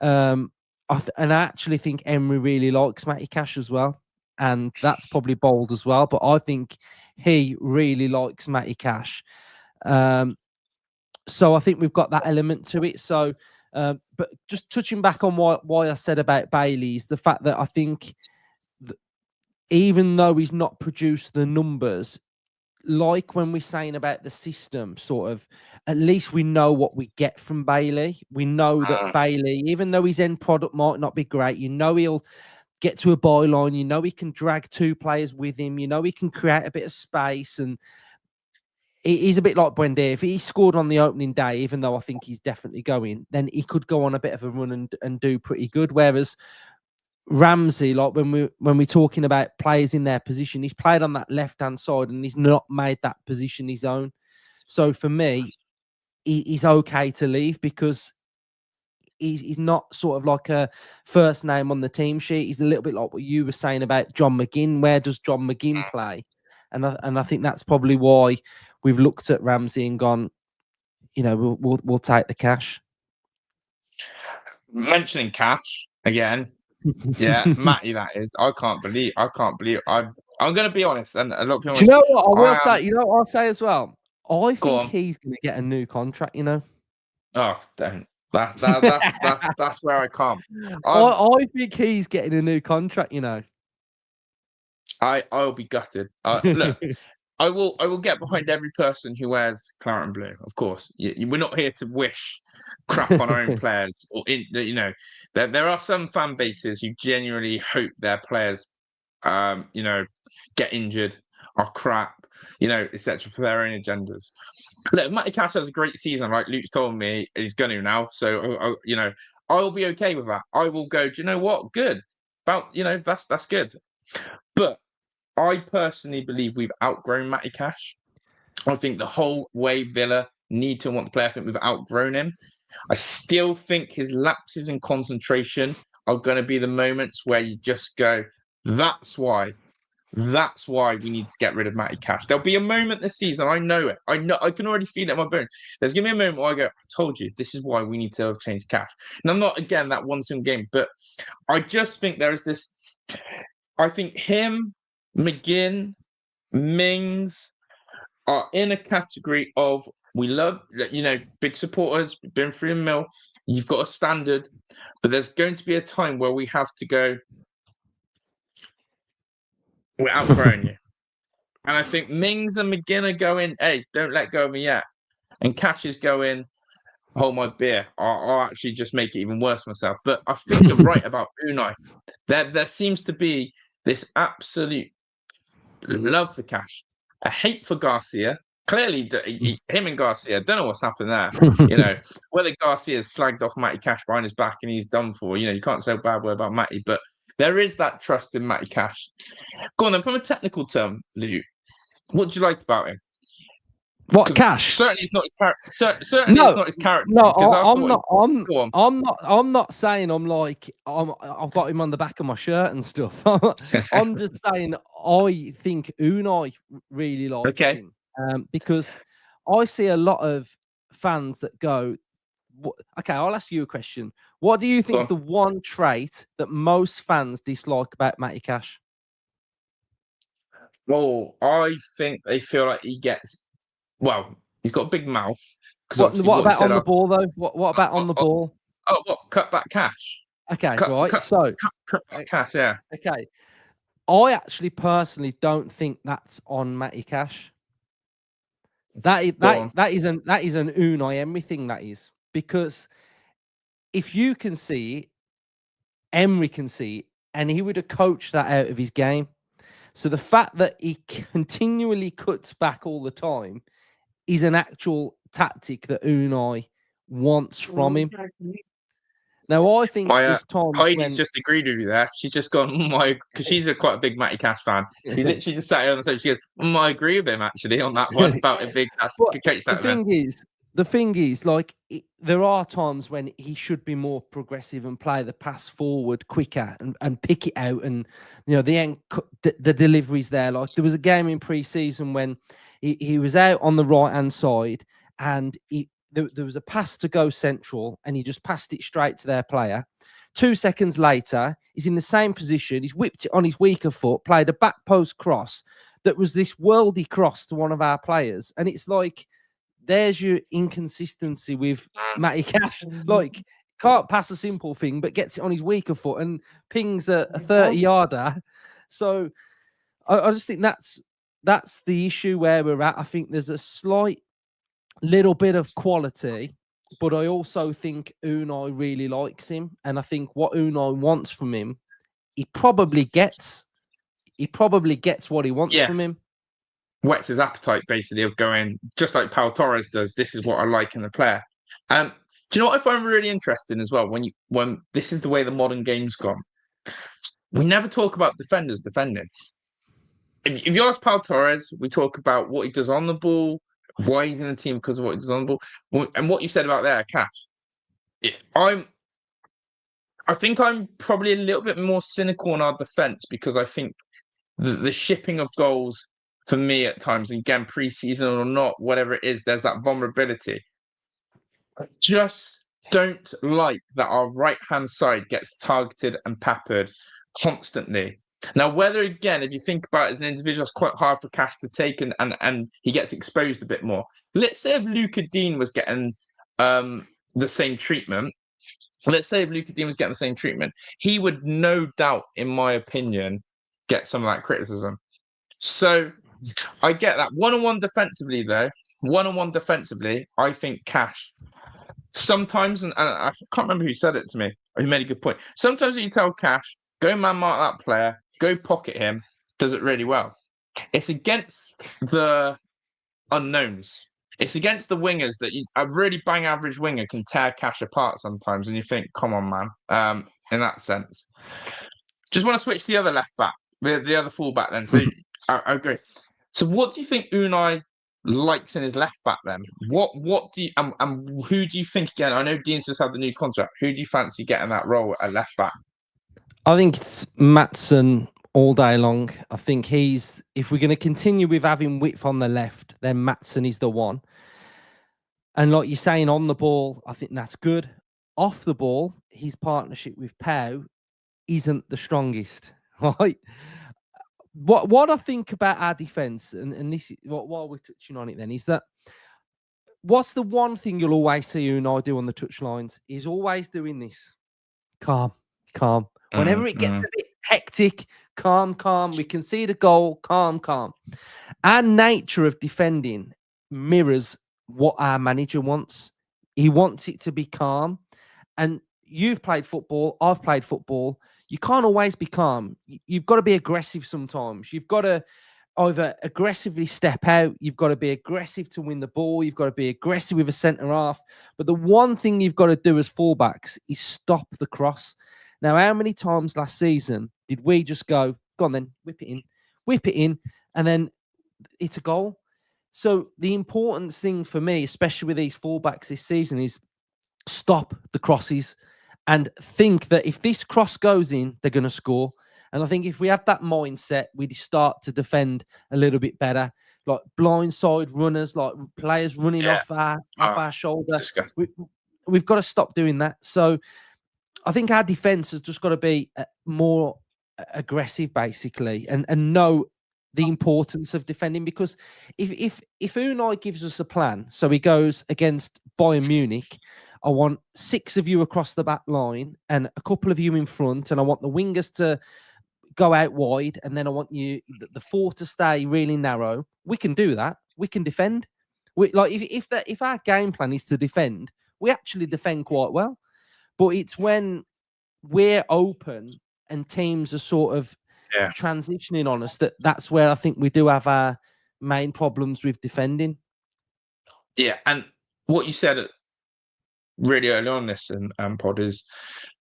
And I actually think Emery really likes Matty Cash as well, and that's probably bold as well. But I think he really likes Matty Cash. So I think we've got that element to it. So, but just touching back on why I said about Bailey is the fact that I think that even though he's not produced the numbers, like when we're saying about the system, sort of, at least we know what we get from Bailey. We know that Bailey, even though his end product might not be great, he'll get to a byline. He can drag two players with him. He can create a bit of space, and he's a bit like Buendia. If he scored on the opening day, even though I think he's definitely going, then he could go on a bit of a run and do pretty good. Whereas Ramsey, like when we're talking about players in their position, he's played on that left-hand side and he's not made that position his own. So for me, he's okay to leave because he's not sort of like a first name on the team sheet. He's a little bit like what you were saying about John McGinn. Where does John McGinn play? And I think that's probably why we've looked at Ramsey and gone, we'll take the cash. Mentioning cash again. Yeah, Matty, that is. I can't believe. I'm going to be honest, and a lot of people. Do you know what I will say? You know what I'll say as well. I think he's going to get a new contract. Oh, don't. That's where I come. I think he's getting a new contract. I'll be gutted. Look, I will get behind every person who wears claret and blue. Of course, we're not here to wish crap on our own players, or there are some fan bases who genuinely hope their players, get injured, are crap, etc. for their own agendas. Look, Matty Cash has a great season, like Luke's told me he's going to now. So I'll be okay with that. I will go. Do you know what? Good. That's good. But I personally believe we've outgrown Matty Cash. I think the whole way Villa need to want to play, I think we've outgrown him. I still think his lapses in concentration are going to be the moments where you just go, that's why we need to get rid of Matty Cash. There'll be a moment this season, I know it. I can already feel it in my bones. There's going to be a moment where I go, I told you, this is why we need to have changed Cash. And I'm not, again, that one single game, but I just think there is this, I think him, McGinn, Mings are in a category of, we love, big supporters, been through a mill, you've got a standard, but there's going to be a time where we have to go, we're outgrowing you. And I think Mings and McGinn are going, hey, don't let go of me yet. And Cash is going, hold my beer. I'll actually just make it even worse myself. But I think you're right about Unai. There seems to be this absolute love for Cash, a hate for Garcia. Clearly, him and Garcia, don't know what's happened there. Whether Garcia's slagged off Matty Cash behind his back and he's done for, you can't say a bad word about Matty, but there is that trust in Matty Cash. Go on then, from a technical term, Luke, what do you like about him? What, Cash? Certainly, it's not his character. It's not his character. No, I'm not saying I've got him on the back of my shirt and stuff. I'm just saying I think Unai really likes him, because I see a lot of fans that go, okay, I'll ask you a question. What do you think is the one trait that most fans dislike about Matty Cash? Well, I think they feel like he gets. Well, he's got a big mouth. What about on the ball, though? What about on the ball? Oh, what? Cut back Cash. Okay, right. So cut back Cash, yeah. Okay. I actually personally don't think that's on Matty Cash. That is Go on. that is an Unai Emery thing. That is because if you can see it, Emery can see it, and he would have coached that out of his game. So the fact that he continually cuts back all the time is an actual tactic that Unai wants from him. Now, I think there's times Heidi's when just agreed with you there. She's just gone, because she's quite a big Matty Cash fan. She literally just sat here on the side. She goes, I agree with him actually on that one about a big Cash. But Catch that the thing is, like, there are times when he should be more progressive and play the pass forward quicker and pick it out. And, the deliveries there. Like, there was a game in pre-season when he was out on the right-hand side and there was a pass to go central and he just passed it straight to their player. 2 seconds later, he's in the same position. He's whipped it on his weaker foot, played a back post cross that was this worldy cross to one of our players. And it's like, there's your inconsistency with Matty Cash. Like, can't pass a simple thing, but gets it on his weaker foot and pings a 30-yarder. So I just think that's the issue where we're at. I think there's a slight little bit of quality, but I also think Unai really likes him. And I think what Unai wants from him, he probably gets what he wants from him. Whets his appetite basically of going, just like Pau Torres does, this is what I like in the player. Do you know what I find really interesting as well? When this is the way the modern game's gone, we never talk about defenders defending. If you ask Pau Torres, we talk about what he does on the ball, why he's in the team because of what he does on the ball, and what you said about there, Cash. I think I'm probably a little bit more cynical on our defense because I think the shipping of goals for me at times, again, pre-season or not, whatever it is, there's that vulnerability. I just don't like that our right-hand side gets targeted and peppered constantly. Now, whether, again, if you think about it as an individual, it's quite hard for Cash to take and he gets exposed a bit more. Let's say if Luca Dean was getting the same treatment, he would no doubt, in my opinion, get some of that criticism. So I get that. One-on-one defensively, I think Cash sometimes, and I can't remember who said it to me, who made a good point. Sometimes you tell Cash, go man mark that player, go pocket him, does it really well. It's against the unknowns. It's against the wingers that a really bang average winger can tear Cash apart sometimes, and you think, come on, man. In that sense, just want to switch to the other left back, the other full back then. So I agree. So what do you think Unai likes in his left back then? What do you and who do you think, again? I know Dean's just had the new contract. Who do you fancy getting that role at left back? I think it's Maatsen all day long. I think if we're going to continue with having width on the left, then Maatsen is the one. And like you're saying, on the ball, I think that's good. Off the ball, his partnership with Pau isn't the strongest, right? What I think about our defense, and this is while we're touching on it, then, is that what's the one thing you'll always see Unai do on the touchlines? He's always doing this. Calm. Whenever it gets a bit hectic, calm. We can see the goal, calm. Our nature of defending mirrors what our manager wants. He wants it to be calm. And you've played football, I've played football. You can't always be calm. You've got to be aggressive sometimes. You've got to either aggressively step out. You've got to be aggressive to win the ball. You've got to be aggressive with a centre half. But the one thing you've got to do as fullbacks is stop the cross. Now, how many times last season did we just go on then, whip it in, and then it's a goal? So the important thing for me, especially with these fullbacks this season, is stop the crosses and think that if this cross goes in, they're going to score. And I think if we have that mindset, we start to defend a little bit better. Like blindside runners, like players running off our shoulder. We've got to stop doing that. So I think our defense has just got to be more aggressive, basically, and know the importance of defending. Because if Unai gives us a plan, so he goes against Bayern Munich, I want 6 of you across the back line and a couple of you in front, and I want the wingers to go out wide, and then I want the four to stay really narrow. We can do that. We can defend. We like if our game plan is to defend, we actually defend quite well. But it's when we're open and teams are sort of transitioning on us that's where I think we do have our main problems with defending. Yeah, and what you said really early on this pod is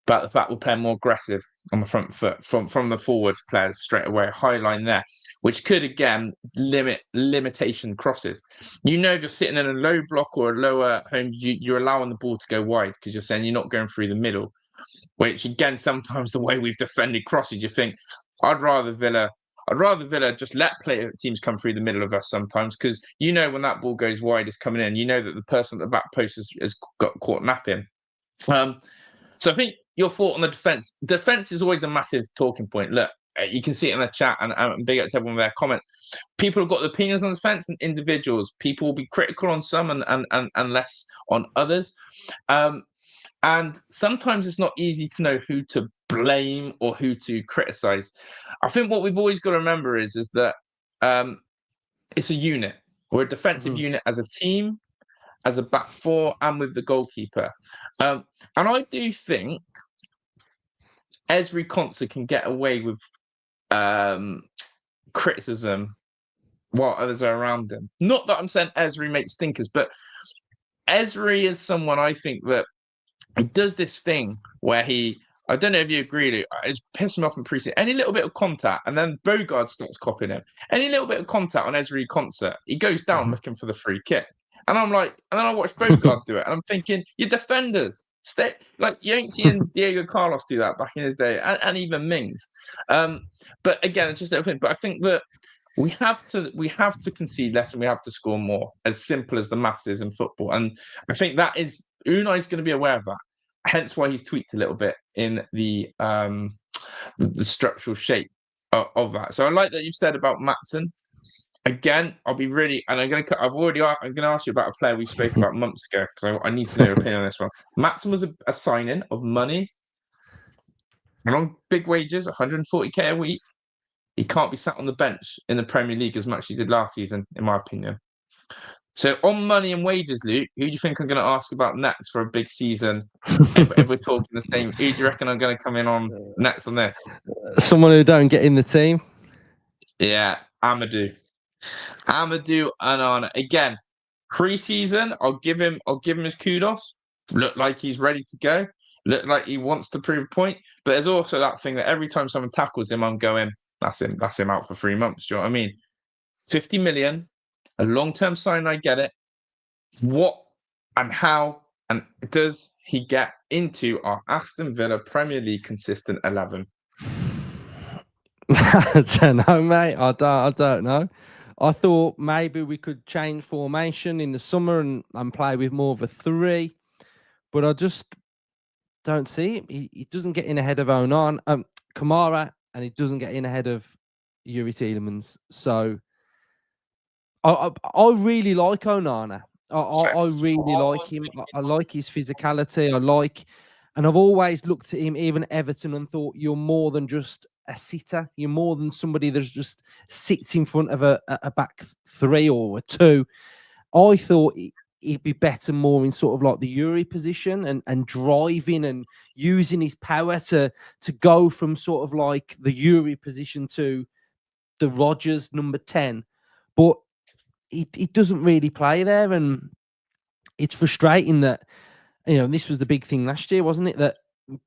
about the fact we're playing more aggressive on the front foot from the forward players straight away, high line there, which could again limitation crosses. You know, if you're sitting in a low block or a lower home, you're allowing the ball to go wide because you're saying you're not going through the middle. Which again, sometimes the way we've defended crosses, you think I'd rather Villa just let teams come through the middle of us sometimes, because you know when that ball goes wide, it's coming in. You know that the person at the back post has got caught napping. So I think your thought on the defence. Defence is always a massive talking point. Look, you can see it in the chat, and big up to everyone with their comment. People have got opinions on defence and individuals. People will be critical on some and less on others. And sometimes it's not easy to know who to blame or who to criticize. I think what we've always got to remember is that it's a unit. We're a defensive unit as a team, as a back four, and with the goalkeeper. And I do think Ezri Konsa can get away with criticism while others are around him. Not that I'm saying Ezri makes stinkers, but Ezri is someone I think that he does this thing where I don't know if you agree, Luke, it's pissing me off in preseason. Any little bit of contact, and then Bogard starts copying him. Any little bit of contact on Ezri Konsa, he goes down looking for the free kick. And I'm like, and then I watch Bogard do it, and I'm thinking, you're defenders. Stay, like, you ain't seeing Diego Carlos do that back in his day, and even Mings. But again, it's just a little thing. But I think that we have to concede less and we have to score more, as simple as the maths is in football. And I think that is Unai's going to be aware of that. Hence why he's tweaked a little bit in the structural shape of that. So I like that you've said about Maatsen. Again, I'll be really, and I'm going to ask you about a player we spoke about months ago, because I need to know your opinion on this one. Maatsen was a signing of money and on big wages, 140k a week. He can't be sat on the bench in the Premier League as much as he did last season, in my opinion. So on money and wages, Luke, who do you think I'm going to ask about next for a big season? if we're talking the same, who do you reckon I'm going to come in on next on this? Someone who don't get in the team. Yeah, Amadou Onana. Again, pre-season, I'll give him his kudos. Look like he's ready to go. Look like he wants to prove a point. But there's also that thing that every time someone tackles him, I'm going, that's him out for 3 months. Do you know what I mean? 50 million. A long-term sign, I get it. What and how and does he get into our Aston Villa Premier League consistent 11? I don't know, mate. I don't know. I thought maybe we could change formation in the summer and play with more of a 3, but I just don't see him. He doesn't get in ahead of Kamara, and he doesn't get in ahead of Yuri Tielemans. So I really like Onana. I really like him. I like his physicality. And I've always looked at him, even Everton, and thought, you're more than just a sitter. You're more than somebody that just sits in front of a back 3 or a 2. I thought he'd be better more in sort of like the Yuri position and driving and using his power to go from sort of like the Yuri position to the Rodgers number 10. But he doesn't really play there, and it's frustrating that, this was the big thing last year, wasn't it? That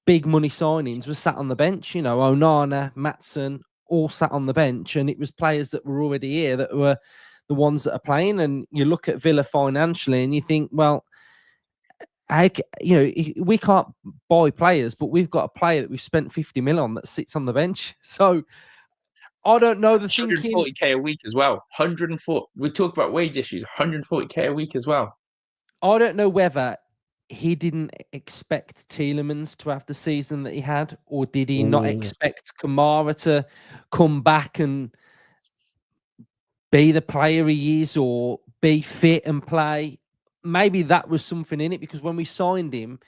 big money signings were sat on the bench. Onana, Maatsen, all sat on the bench, and it was players that were already here that were the ones that are playing. And you look at Villa financially, and you think, well, we can't buy players, but we've got a player that we've spent 50 mil on that sits on the bench. So I don't know the thinking. 140k a week as well. 140. We talk about wage issues. 140k a week as well. I don't know whether he didn't expect Tielemans to have the season that he had, or did he not expect Kamara to come back and be the player he is, or be fit and play? Maybe that was something in it, because when we signed him,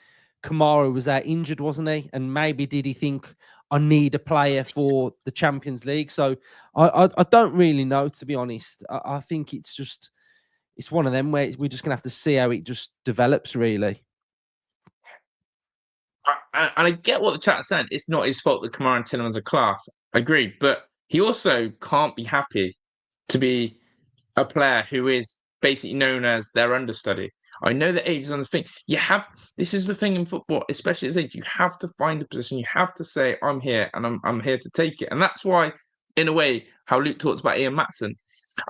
Kamara was out injured, wasn't he? And maybe did he think, I need a player for the Champions League. So I don't really know, to be honest. I think it's one of them where we're just gonna have to see how it just develops, really. And I get what the chat's saying. It's not his fault that Kamara and Tillemans are class. I agree, but he also can't be happy to be a player who is basically known as their understudy. I know that age is on the thing. This is the thing in football, especially at his age. You have to find a position. You have to say, "I'm here, and I'm here to take it." And that's why, in a way, how Luke talks about Ian Maatsen.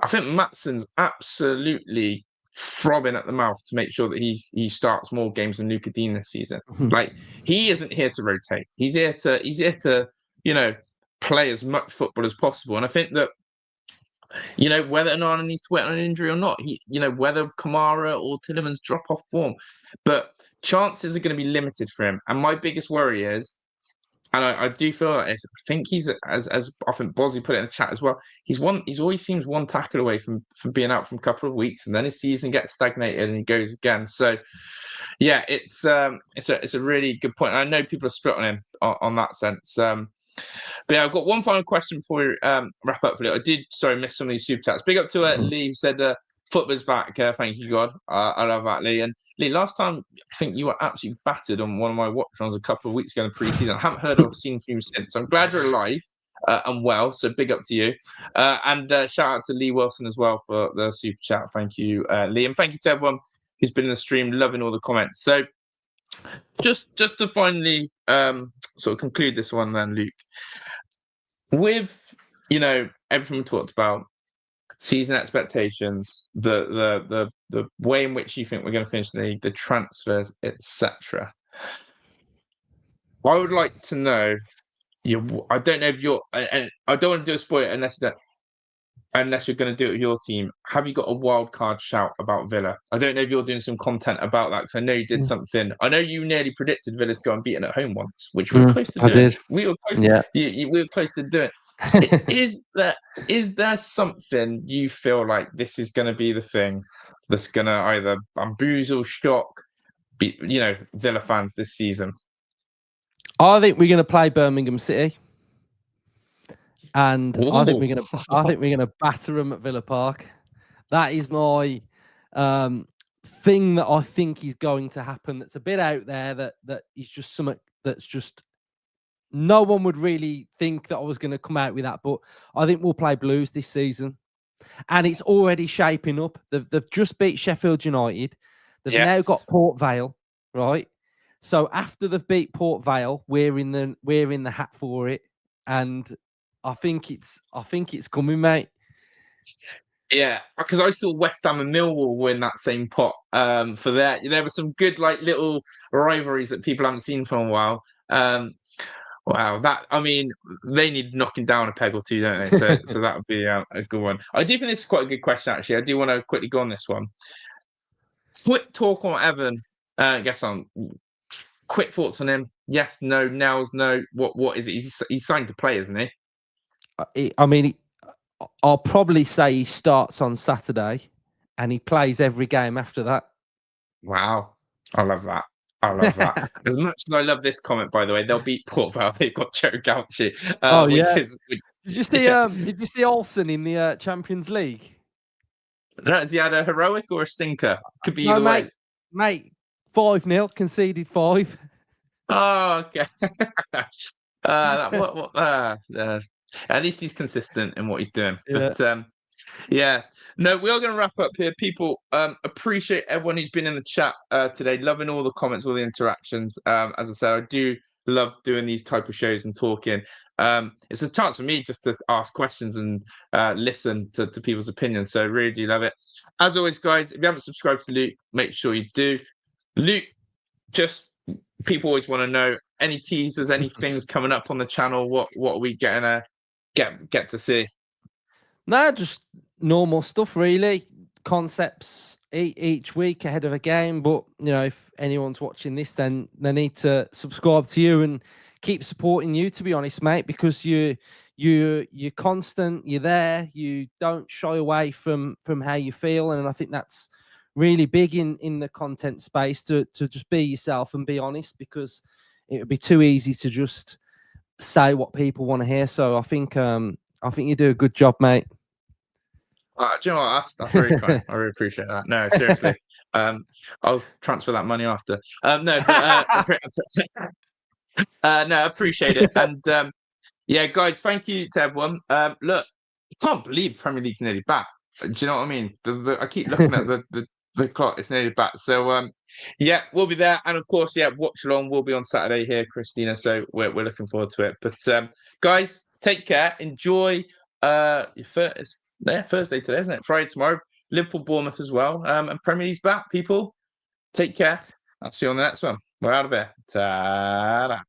I think Maatsen's absolutely throbbing at the mouth to make sure that he starts more games than Luca Dean this season. Like, he isn't here to rotate. He's here to play as much football as possible. And I think that whether Onana needs to wait on an injury or not, whether Kamara or Tillemans drop off form, but chances are going to be limited for him. And my biggest worry is, and I do feel like this, I think he's, as I think Bozzy put it in the chat as well, he's always seems one tackle away from being out for a couple of weeks, and then his season gets stagnated and he goes again. So yeah, it's a really good point. And I know people are split on him on that sense. But yeah, I've got one final question before we wrap up for it. I did, miss some of these super chats. Big up to Lee, who said football's back. Thank you, God. I love that, Lee. And Lee, last time I think you were absolutely battered on one of my watch-ons a couple of weeks ago in the pre-season. I haven't heard or seen from you since. I'm glad you're alive and well. So big up to you. And shout out to Lee Wilson as well for the super chat. Thank you, Lee. And thank you to everyone who's been in the stream, loving all the comments. So just to finally sort of conclude this one then, Luke. With everything we talked about, season expectations, the way in which you think we're going to finish the transfers, etc. I would like to know. I don't know if you're, and I don't want to do a spoiler unless you're going to do it with your team. Have you got a wild card shout about Villa? I don't know if you're doing some content about that, because I know you did something. I know you nearly predicted Villa to go unbeaten at home once, which we were close to doing. I did. We were close. Yeah. We were close to doing it. Is there something you feel like this is going to be the thing that's going to either bamboozle, shock, Villa fans this season? I think we're going to play Birmingham City, and I think we're going to batter them at Villa Park. That is my thing that I think is going to happen. That's a bit out there. That is just something that's just no one would really think that I was going to come out with that. But I think we'll play Blues this season, and it's already shaping up. They've just beat Sheffield United. They've now got Port Vale, right? So after they've beat Port Vale, we're in the hat for it, and I think it's coming, mate. Yeah, because I saw West Ham and Millwall win that same pot. For that, there were some good little rivalries that people haven't seen for a while. Wow, they need knocking down a peg or two, don't they? So that would be a good one. I do think this is quite a good question, actually. I do want to quickly go on this one. Quick talk on Evan. Quick thoughts on him. Yes, no, nails, no. What is it? He's signed to play, isn't he? I'll probably say he starts on Saturday and he plays every game after that. Wow. I love that. As much as I love this comment, by the way, they'll beat Port Vale. They've got Joe Gauchi. Did you see? Did you see Olsen in the Champions League? Has he had a heroic or a stinker? Could be either way. Mate, 5-0, conceded 5. Oh, okay. At least he's consistent in what he's doing. Yeah. But no, we are going to wrap up here. People, appreciate everyone who's been in the chat today. Loving all the comments, all the interactions. As I said, I do love doing these type of shows and talking. It's a chance for me just to ask questions and listen to people's opinions. So I really do love it. As always, guys, if you haven't subscribed to Luke, make sure you do. Luke, people always want to know any teasers, any things coming up on the channel. What are we getting to get to see? No, just normal stuff, really. Concepts each week ahead of a game. But if anyone's watching this, then they need to subscribe to you and keep supporting you. To be honest, mate, because you're constant. You're there. You don't shy away from how you feel, and I think that's really big in the content space to just be yourself and be honest, because it would be too easy to just say what people want to hear. So I think you do a good job, mate. Do you know what? That's very kind. I really appreciate that. No, seriously. I'll transfer that money after. No, but no, I appreciate it. And yeah, guys, thank you to everyone. Look, I can't believe Premier League's nearly back. Do you know what I mean? I keep looking at the clock; it's nearly back. So yeah, we'll be there, and of course, yeah, watch along. We'll be on Saturday here, Christina. So we're looking forward to it. But guys, take care. Enjoy. It's Thursday today, isn't it? Friday tomorrow. Liverpool, Bournemouth as well. And Premier League's back. People, take care. I'll see you on the next one. We're out of here. Ta-da.